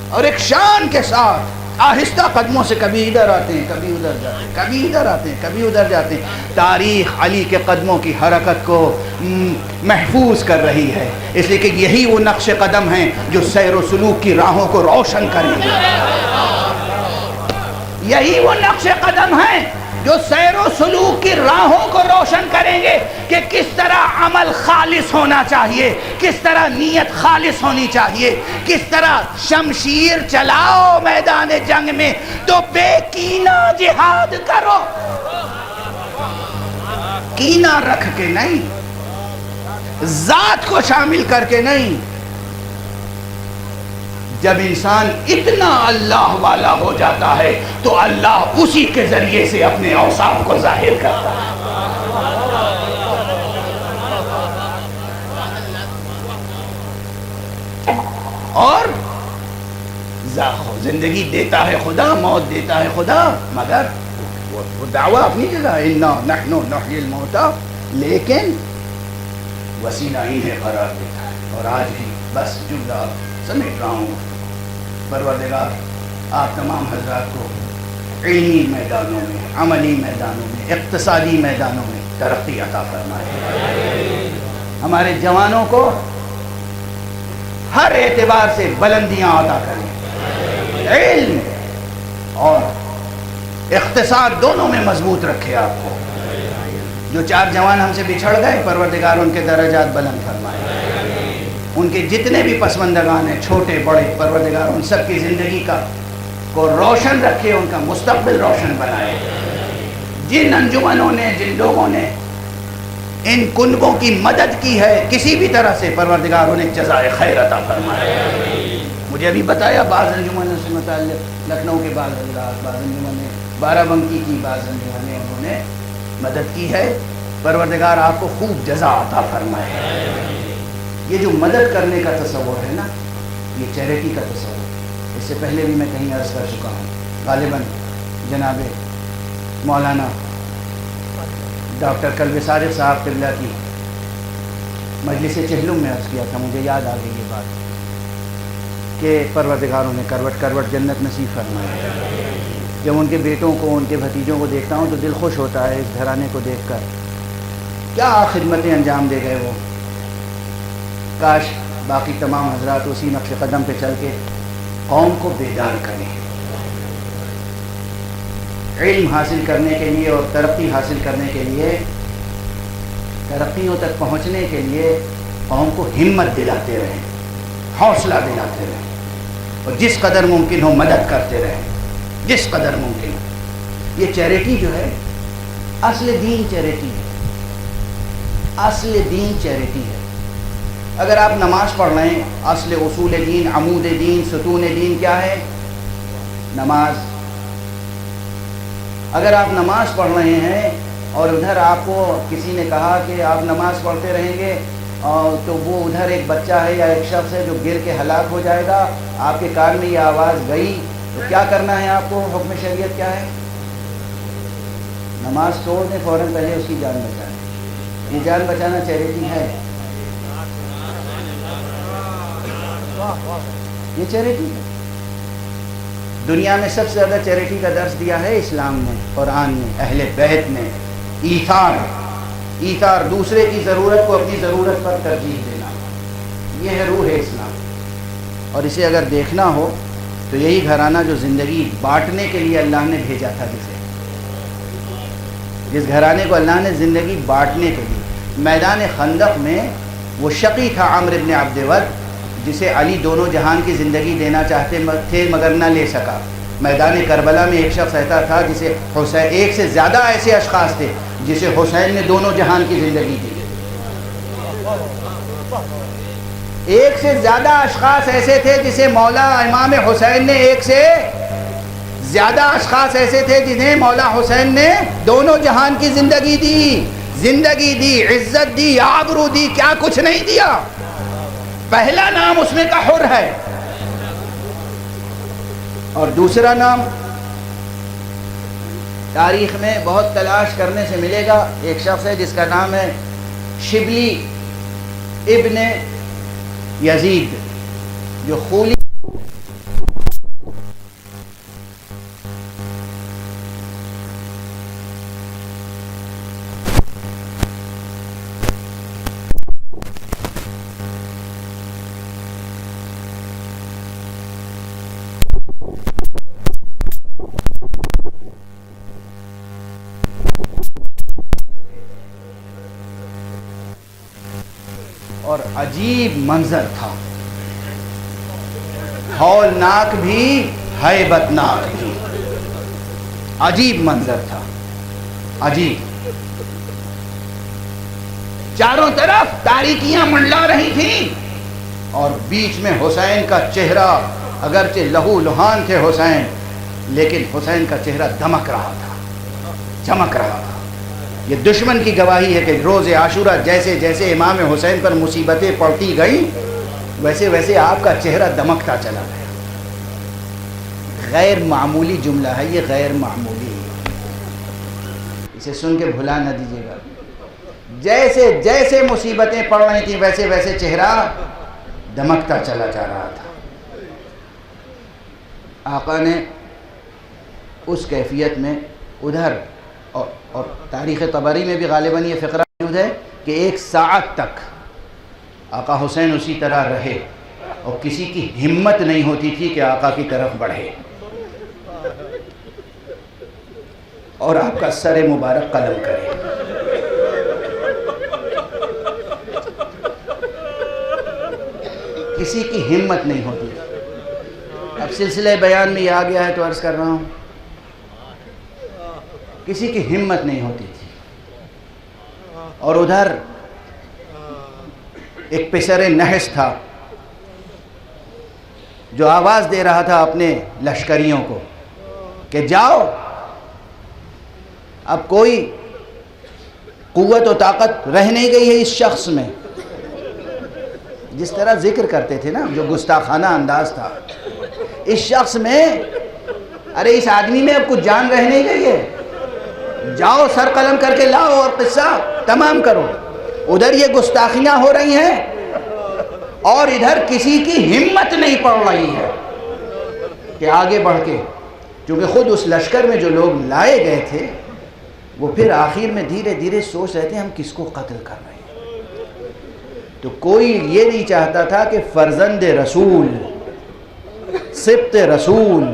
اور ایک شان کے ساتھ آہستہ قدموں سے کبھی ادھر آتے ہیں، کبھی ادھر جاتے ہیں، کبھی ادھر آتے ہیں، کبھی ادھر جاتے ہیں۔ تاریخ علی کے قدموں کی حرکت کو محفوظ کر رہی ہے، اس لیے کہ یہی وہ نقش قدم ہیں جو سیر و سلوک کی راہوں کو روشن کریں گے۔ یہی وہ نقش قدم ہیں جو سیر و سلوک کی راہوں کو روشن کریں گے کہ کس طرح عمل خالص ہونا چاہیے، کس طرح نیت خالص ہونی چاہیے، کس طرح شمشیر چلاؤ میدان جنگ میں تو بے کینہ جہاد کرو، کینہ رکھ کے نہیں، ذات کو شامل کر کے نہیں۔ جب انسان اتنا اللہ والا ہو جاتا ہے تو اللہ اسی کے ذریعے سے اپنے اوصاف کو ظاہر کرتا ہے۔ اور زندگی دیتا ہے خدا، موت دیتا ہے خدا، مگر وہ دعویٰ اپنی جگہ اِنَّا نَحْنُ نُحْيِي الْمَوْتَى، لیکن وسیلہ ہی ہے قرار دیتا ہے۔ اور آج بھی بس جملہ سمیٹ رہا ہوں، پروردگار آپ تمام حضرات کو علمی میدانوں میں، عملی میدانوں میں، اقتصادی میدانوں میں ترقی عطا فرمائے، ہمارے جوانوں کو ہر اعتبار سے بلندیاں عطا کریں، علم اور اقتصاد دونوں میں مضبوط رکھے آپ کو۔ جو 4 جوان ہم سے بچھڑ گئے، پروردگار ان کے درجات بلند فرمائے، ان کے جتنے بھی پسماندگان ہیں چھوٹے بڑے، پروردگار ان سب کی زندگی کو روشن رکھے، ان کا مستقبل روشن بنائے۔ جن انجمنوں نے، جن لوگوں نے ان کنبوں کی مدد کی ہے کسی بھی طرح سے، پروردگار انہیں جزائے خیر عطا فرمائے۔ مجھے ابھی بتایا بعض انجمنوں سے متعلق، لکھنؤ کے بعض حضرات، بعض انجمن نے بارہ بنکی کی، بعض انجمن نے انہوں نے مدد کی ہے، پروردگار آپ کو خوب جزا عطا فرمائے۔ یہ جو مدد کرنے کا تصور ہے نا، یہ چیریٹی کا تصور، اس سے پہلے بھی میں کہیں عرض کر چکا ہوں، غالباً جناب مولانا ڈاکٹر قلب صادق صاحب قبلہ کی مجلس چہلم میں عرض کیا تھا، مجھے یاد آ گئی یہ بات کہ پروردگاروں نے کروٹ کروٹ جنت نصیب فرمائی۔ جب ان کے بیٹوں کو، ان کے بھتیجوں کو دیکھتا ہوں تو دل خوش ہوتا ہے اس گھرانے کو دیکھ کر، کیا خدمتیں انجام دے گئے وہ۔ کاش باقی تمام حضرات اسی نقش قدم پہ چل کے قوم کو بیدار کریں، علم حاصل کرنے کے لیے اور ترقی حاصل کرنے کے لیے، ترقیوں تک پہنچنے کے لیے قوم کو ہمت دلاتے رہیں، حوصلہ دلاتے رہیں، اور جس قدر ممکن ہو مدد کرتے رہیں، جس قدر ممکن ہو۔ یہ چیریٹی جو ہے اصل دین چیریٹی ہے، اصل دین چیریٹی ہے۔ اگر آپ نماز پڑھ رہے ہیں، اصل اصول دین، عمود دین، ستون دین کیا ہے؟ نماز۔ اگر آپ نماز پڑھ رہے ہیں اور ادھر آپ کو کسی نے کہا کہ آپ نماز پڑھتے رہیں گے تو وہ ادھر ایک بچہ ہے یا ایک شخص ہے جو گر کے ہلاک ہو جائے گا، آپ کے کان میں یہ آواز گئی تو کیا کرنا ہے آپ کو؟ حکم شریعت کیا ہے؟ نماز توڑ دیں، فوراً پہلے اس کی جان بچائیں۔ یہ جان بچانا چیریٹی ہے، یہ چیریٹی ہے۔ دنیا میں سب سے زیادہ چیریٹی کا درس دیا ہے اسلام نے، قرآن نے، اہل بیت نے۔ ایثار، ایثار، دوسرے کی ضرورت کو اپنی ضرورت پر ترجیح دینا، یہ ہے روح اسلام۔ اور اسے اگر دیکھنا ہو تو یہی گھرانہ جو زندگی بانٹنے کے لیے اللہ نے بھیجا تھا، جس گھرانے کو اللہ نے زندگی بانٹنے کے لیے، میدان خندق میں وہ شقی تھا عمرو بن عبد ود، جسے علی دونوں جہان کی زندگی دینا چاہتے تھے مگر نہ لے سکا۔ میدان کربلا میں ایک شخص ایسا تھا جسے حسین، ایک سے زیادہ ایسے اشخاص تھے جسے حسین نے دونوں جہان کی زندگی دی۔ ایک سے زیادہ اشخاص ایسے تھے جسے مولا امام حسین نے، ایک سے زیادہ اشخاص ایسے تھے جنہیں مولا حسین نے دونوں جہان کی زندگی دی، زندگی دی، عزت دی، آبرو دی، کیا کچھ نہیں دیا۔ پہلا نام اس میں کا حر ہے، اور دوسرا نام تاریخ میں بہت تلاش کرنے سے ملے گا، ایک شخص ہے جس کا نام ہے شبلی ابن یزید، جو خولی اور عجیب منظر تھا، ہولناک بھی، ہیبت ناک بھی، عجیب منظر تھا، عجیب۔ چاروں طرف تاریکیاں منڈلا رہی تھیں اور بیچ میں حسین کا چہرہ، اگرچہ لہو لہان تھے حسین، لیکن حسین کا چہرہ دمک رہا تھا، چمک رہا تھا۔ یہ دشمن کی گواہی ہے کہ روز عاشورہ جیسے جیسے امام حسین پر مصیبتیں پڑتی گئیں ویسے ویسے آپ کا چہرہ دمکتا چلا گیا۔ غیر معمولی جملہ ہے یہ، غیر معمولی، اسے سن کے بھلا نہ دیجیے گا۔ جیسے جیسے مصیبتیں پڑ رہی تھیں ویسے ویسے چہرہ دمکتا چلا جا رہا تھا۔ آقا نے اس کیفیت میں ادھر، اور تاریخ طبری میں بھی غالباً یہ فقرہ موجود ہے کہ 1 ساعت تک آقا حسین اسی طرح رہے اور کسی کی ہمت نہیں ہوتی تھی کہ آقا کی طرف بڑھے، اور آپ کا سر مبارک قلم کرے۔ کسی کی ہمت نہیں ہوتی۔ اب سلسلہ بیان میں یہ آ گیا ہے تو عرض کر رہا ہوں، کسی کی ہمت نہیں ہوتی تھی۔ اور ادھر ایک پسر نحس تھا جو آواز دے رہا تھا اپنے لشکریوں کو کہ جاؤ، اب کوئی قوت و طاقت رہ نہیں گئی ہے اس شخص میں۔ جس طرح ذکر کرتے تھے نا، جو گستاخانہ انداز تھا، اس شخص میں، ارے اس آدمی میں اب کچھ جان رہ نہیں گئی ہے، جاؤ سر قلم کر کے لاؤ اور قصہ تمام کرو۔ ادھر یہ گستاخیاں ہو رہی ہیں اور ادھر کسی کی ہمت نہیں پڑ رہی ہے کہ آگے بڑھ کے، کیونکہ خود اس لشکر میں جو لوگ لائے گئے تھے وہ پھر آخر میں دھیرے دھیرے سوچ رہے تھے ہم کس کو قتل کر رہے ہیں۔ تو کوئی یہ نہیں چاہتا تھا کہ فرزند رسول، سبط رسول،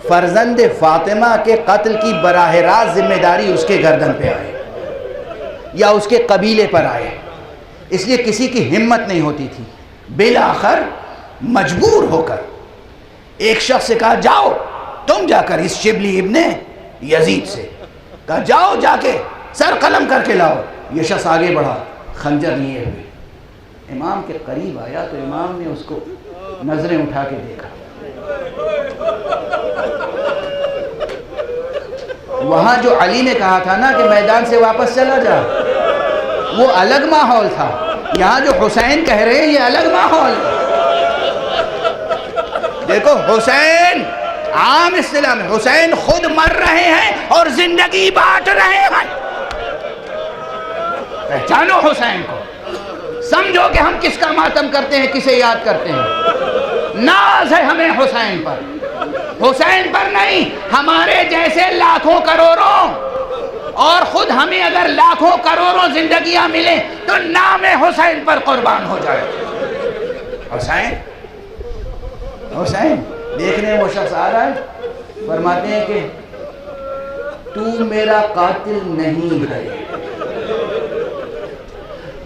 فرزند فاطمہ کے قتل کی براہ راست ذمہ داری اس کے گردن پہ آئے یا اس کے قبیلے پر آئے۔ اس لیے کسی کی ہمت نہیں ہوتی تھی. بالآخر مجبور ہو کر ایک شخص سے کہا جاؤ تم جا کر اس شبلی ابن یزید سے کہا جاؤ جا کے سر قلم کر کے لاؤ. یہ شخص آگے بڑھا خنجر لیے ہوئے امام کے قریب آیا تو امام نے اس کو نظریں اٹھا کے دیکھا. وہاں جو علی نے کہا تھا نا کہ میدان سے واپس چلا جا، وہ الگ ماحول تھا. یہاں جو حسین کہہ رہے ہیں یہ الگ ماحول ہے. دیکھو حسین عام اصطلاح میں حسین خود مر رہے ہیں اور زندگی بانٹ رہے ہیں. پہچانو حسین کو، سمجھو کہ ہم کس کا ماتم کرتے ہیں، کسے یاد کرتے ہیں. ناز ہے ہمیں حسین پر، حسین پر نہیں، ہمارے جیسے لاکھوں کروڑوں، اور خود ہمیں اگر لاکھوں کروڑوں زندگیاں ملیں تو نام حسین پر قربان ہو جائے. حسین حسین دیکھنے وہ شخص آ رہا ہے، فرماتے ہیں کہ تو میرا قاتل نہیں ہے،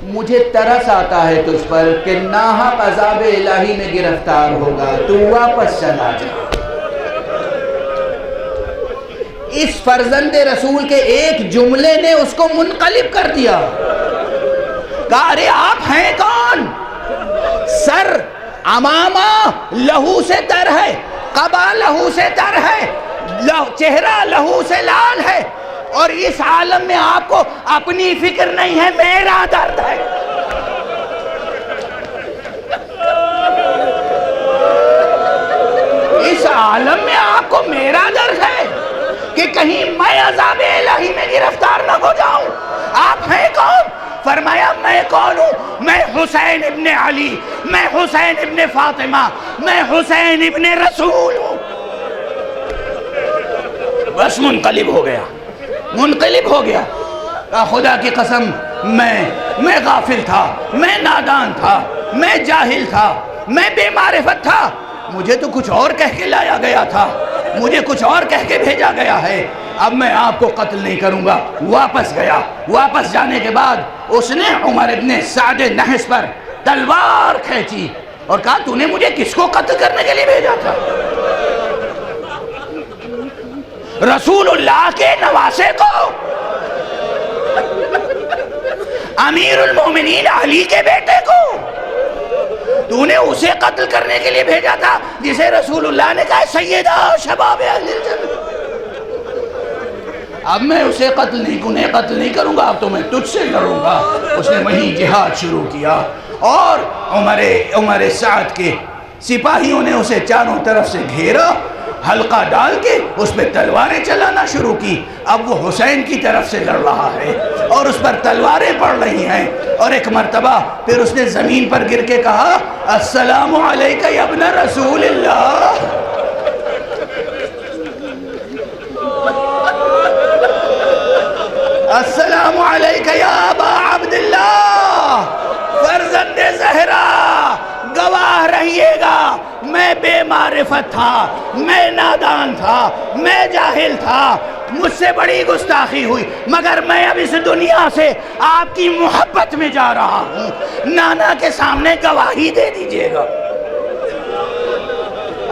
مجھے ترس آتا ہے تجھ پر کہ ناحق عذاب الہی میں گرفتار ہوگا، تو واپس چلا جا. اس فرزند رسول کے ایک جملے نے اس کو منقلب کر دیا. کہا ارے آپ ہیں کون؟ سر امامہ لہو سے تر ہے، قبا لہو سے تر ہے، چہرہ لہو سے لال ہے، اور اس عالم میں آپ کو اپنی فکر نہیں ہے، میرا درد ہے. اس عالم میں آپ کو میرا درد ہے کہ کہیں میں عذاب الہی میں گرفتار نہ ہو جاؤں. آپ ہیں کون؟ فرمایا میں کون ہوں؟ میں حسین ابن علی، میں حسین ابن فاطمہ، میں حسین ابن رسول ہوں. بس منقلب ہو گیا، منقلب ہو گیا. خدا کی قسم میں غافل تھا، میں نادان تھا، میں جاہل تھا، میں بے معرفت تھا. مجھے تو کچھ اور کہہ کے لایا گیا تھا، مجھے کچھ اور کہہ کے بھیجا گیا ہے. اب میں آپ کو قتل نہیں کروں گا. واپس گیا. واپس جانے کے بعد اس نے عمر ابن سعد نحس پر تلوار کھینچی اور کہا تو نے مجھے کس کو قتل کرنے کے لیے بھیجا تھا؟ رسول اللہ کے نواسے کو، امیر المومنین علی کے بیٹے کو تو نے اسے قتل کرنے کے لیے بھیجا تھا جسے رسول اللہ نے کہا سیدہ شباب اہل الجنہ. اب میں اسے قتل نہیں کروں گا، اب تو میں تجھ سے لڑوں گا. اس نے وہیں جہاد شروع کیا اور عمر سعد کے سپاہیوں نے اسے چاروں طرف سے گھیرا، حلقہ ڈال کے اس پہ تلواریں چلانا شروع کی. اب وہ حسین کی طرف سے لڑ رہا ہے اور اس پر تلواریں پڑ رہی ہیں. اور ایک مرتبہ پھر اس نے زمین پر گر کے کہا السلام علیکہ یا ابن رسول اللہ. السلام علیکہ یا ابا عبداللہ. فرزند زہرا گواہ رہیے گا، میں بے معرفت تھا، میں نادان تھا، میں جاہل تھا، مجھ سے بڑی گستاخی ہوئی، مگر میں اب اس دنیا سے آپ کی محبت میں جا رہا ہوں. نانا کے سامنے گواہی دے دیجئے گا.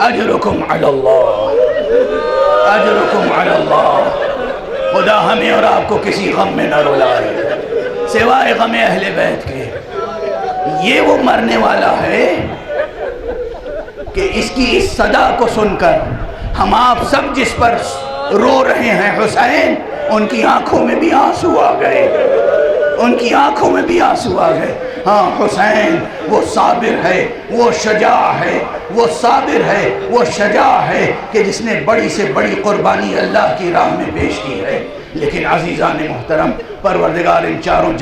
اجرکم علی اللہ، اجرکم علی اللہ. خدا ہمیں اور آپ کو کسی غم میں نہ رلائے سوائے غم اہل بیت کے. یہ وہ مرنے والا ہے کہ اس کی اس صدا کو سن کر ہم آپ سب جس پر رو رہے ہیں حسین، ان کی آنکھوں میں بھی آنسو آ گئے، ان کی آنکھوں میں بھی آنسو آ گئے. ہاں حسین وہ صابر ہے، وہ شجاع ہے، وہ صابر ہے، وہ شجاع ہے کہ جس نے بڑی سے بڑی قربانی اللہ کی راہ میں پیش کی ہے. لیکن عزیزان محترم، پروردگار ان چاروں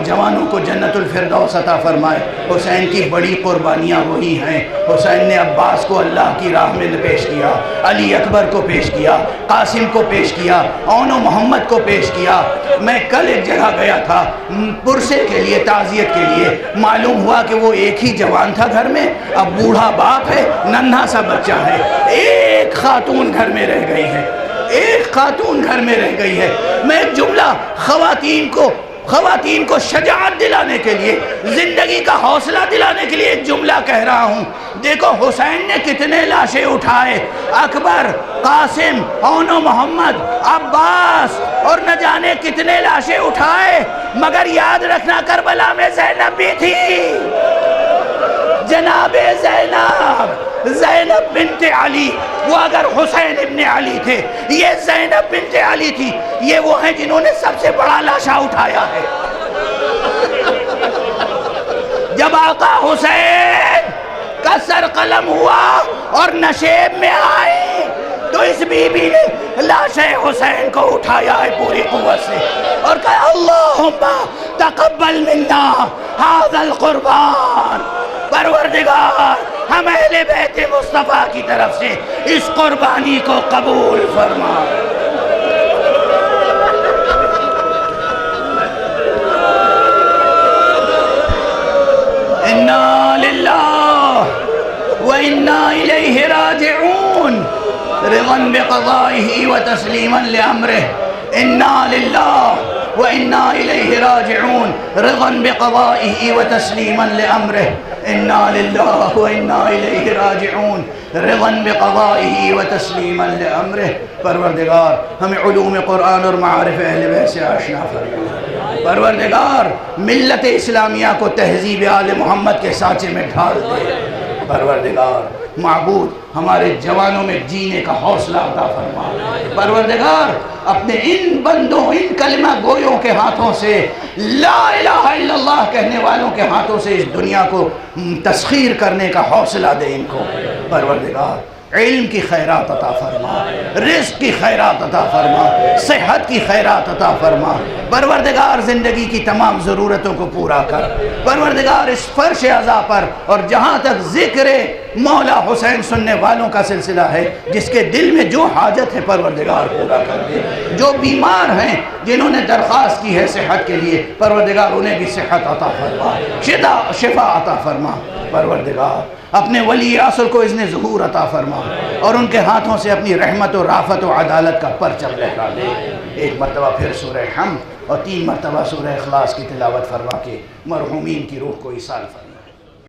جوانوں کو جنت الفردوس عطا فرمائے. حسین کی بڑی قربانیاں وہی ہیں. حسین نے عباس کو اللہ کی راہ میں پیش کیا، علی اکبر کو پیش کیا، قاسم کو پیش کیا، اون و محمد کو پیش کیا. میں کل ایک جگہ گیا تھا پرسے کے لیے، تعزیت کے لیے. معلوم ہوا کہ وہ ایک ہی جوان تھا گھر میں، اب بوڑھا باپ ہے، ننھا سا بچہ ہے، ایک خاتون گھر میں رہ گئی ہے، ایک خاتون گھر میں رہ گئی ہے. میں ایک جملہ خواتین کو خواتین کو شجاعت دلانے کے لیے، زندگی کا حوصلہ دلانے کے لیے ایک جملہ کہہ رہا ہوں۔ دیکھو حسین نے کتنے لاشیں اٹھائے، اکبر، قاسم، اون و محمد، عباس، اور نہ جانے کتنے لاشیں اٹھائے، مگر یاد رکھنا کربلا میں زینب بھی تھی۔ جناب زینب بنت علی، وہ اگر حسین ابن علی تھے، یہ زینب بنت علی تھی، یہ وہ ہیں جنہوں نے سب سے بڑا لاشا اٹھایا ہے۔ جب آقا حسین کا سر قلم ہوا اور نشیب میں آئے تو اس بی بی نے لاش حسین کو اٹھایا ہے پوری قوت سے اور کہا اللہم تقبل منا ھذا القربان، پروردگار ہم اہل بیت مصطفیٰ کی طرف سے اس قربانی کو قبول فرما۔ انا للہ وانا الیہ راجعون رضا بقضائہ وتسلیما لامرہ۔ انا للہ وانا الیہ راجعون رضا بقضائہ وتسلیما لامرہ۔ انا للہ وانا الیہ راجعون رضا بقضائہ وتسلیما لامرہ۔ پروردگار ہمیں علوم قرآن اور معارف اہل بیت سے آشنا فرما۔ پروردگار ملت اسلامیہ کو تہذیب آل محمد کے سانچے میں ڈھال دے۔ پروردگار معبود ہمارے جوانوں میں جینے کا حوصلہ عطا فرما۔ پروردگار اپنے ان بندوں، ان کلمہ گویوں کے ہاتھوں سے، لا الہ الا اللہ کہنے والوں کے ہاتھوں سے اس دنیا کو تسخیر کرنے کا حوصلہ دے ان کو۔ پروردگار علم کی خیرات عطا فرما، رزق کی خیرات عطا فرما، صحت کی خیرات عطا فرما۔ پروردگار زندگی کی تمام ضرورتوں کو پورا کر۔ پروردگار اس فرش عزا پر اور جہاں تک ذکر مولا حسین سننے والوں کا سلسلہ ہے، جس کے دل میں جو حاجت ہے پروردگار پورا کر دے۔ جو بیمار ہیں، جنہوں نے درخواست کی ہے صحت کے لیے، پروردگار انہیں بھی صحت عطا فرما، شفا عطا فرما۔ پروردگار اپنے ولی اصل کو اذن ظہور عطا فرما اور ان کے ہاتھوں سے اپنی رحمت و رافت و عدالت کا پرچم لہرا دے۔ ایک مرتبہ پھر سورہ حمد اور 3 مرتبہ سورہ اخلاص کی تلاوت فرما کے مرحومین کی روح کو ایصال فرما۔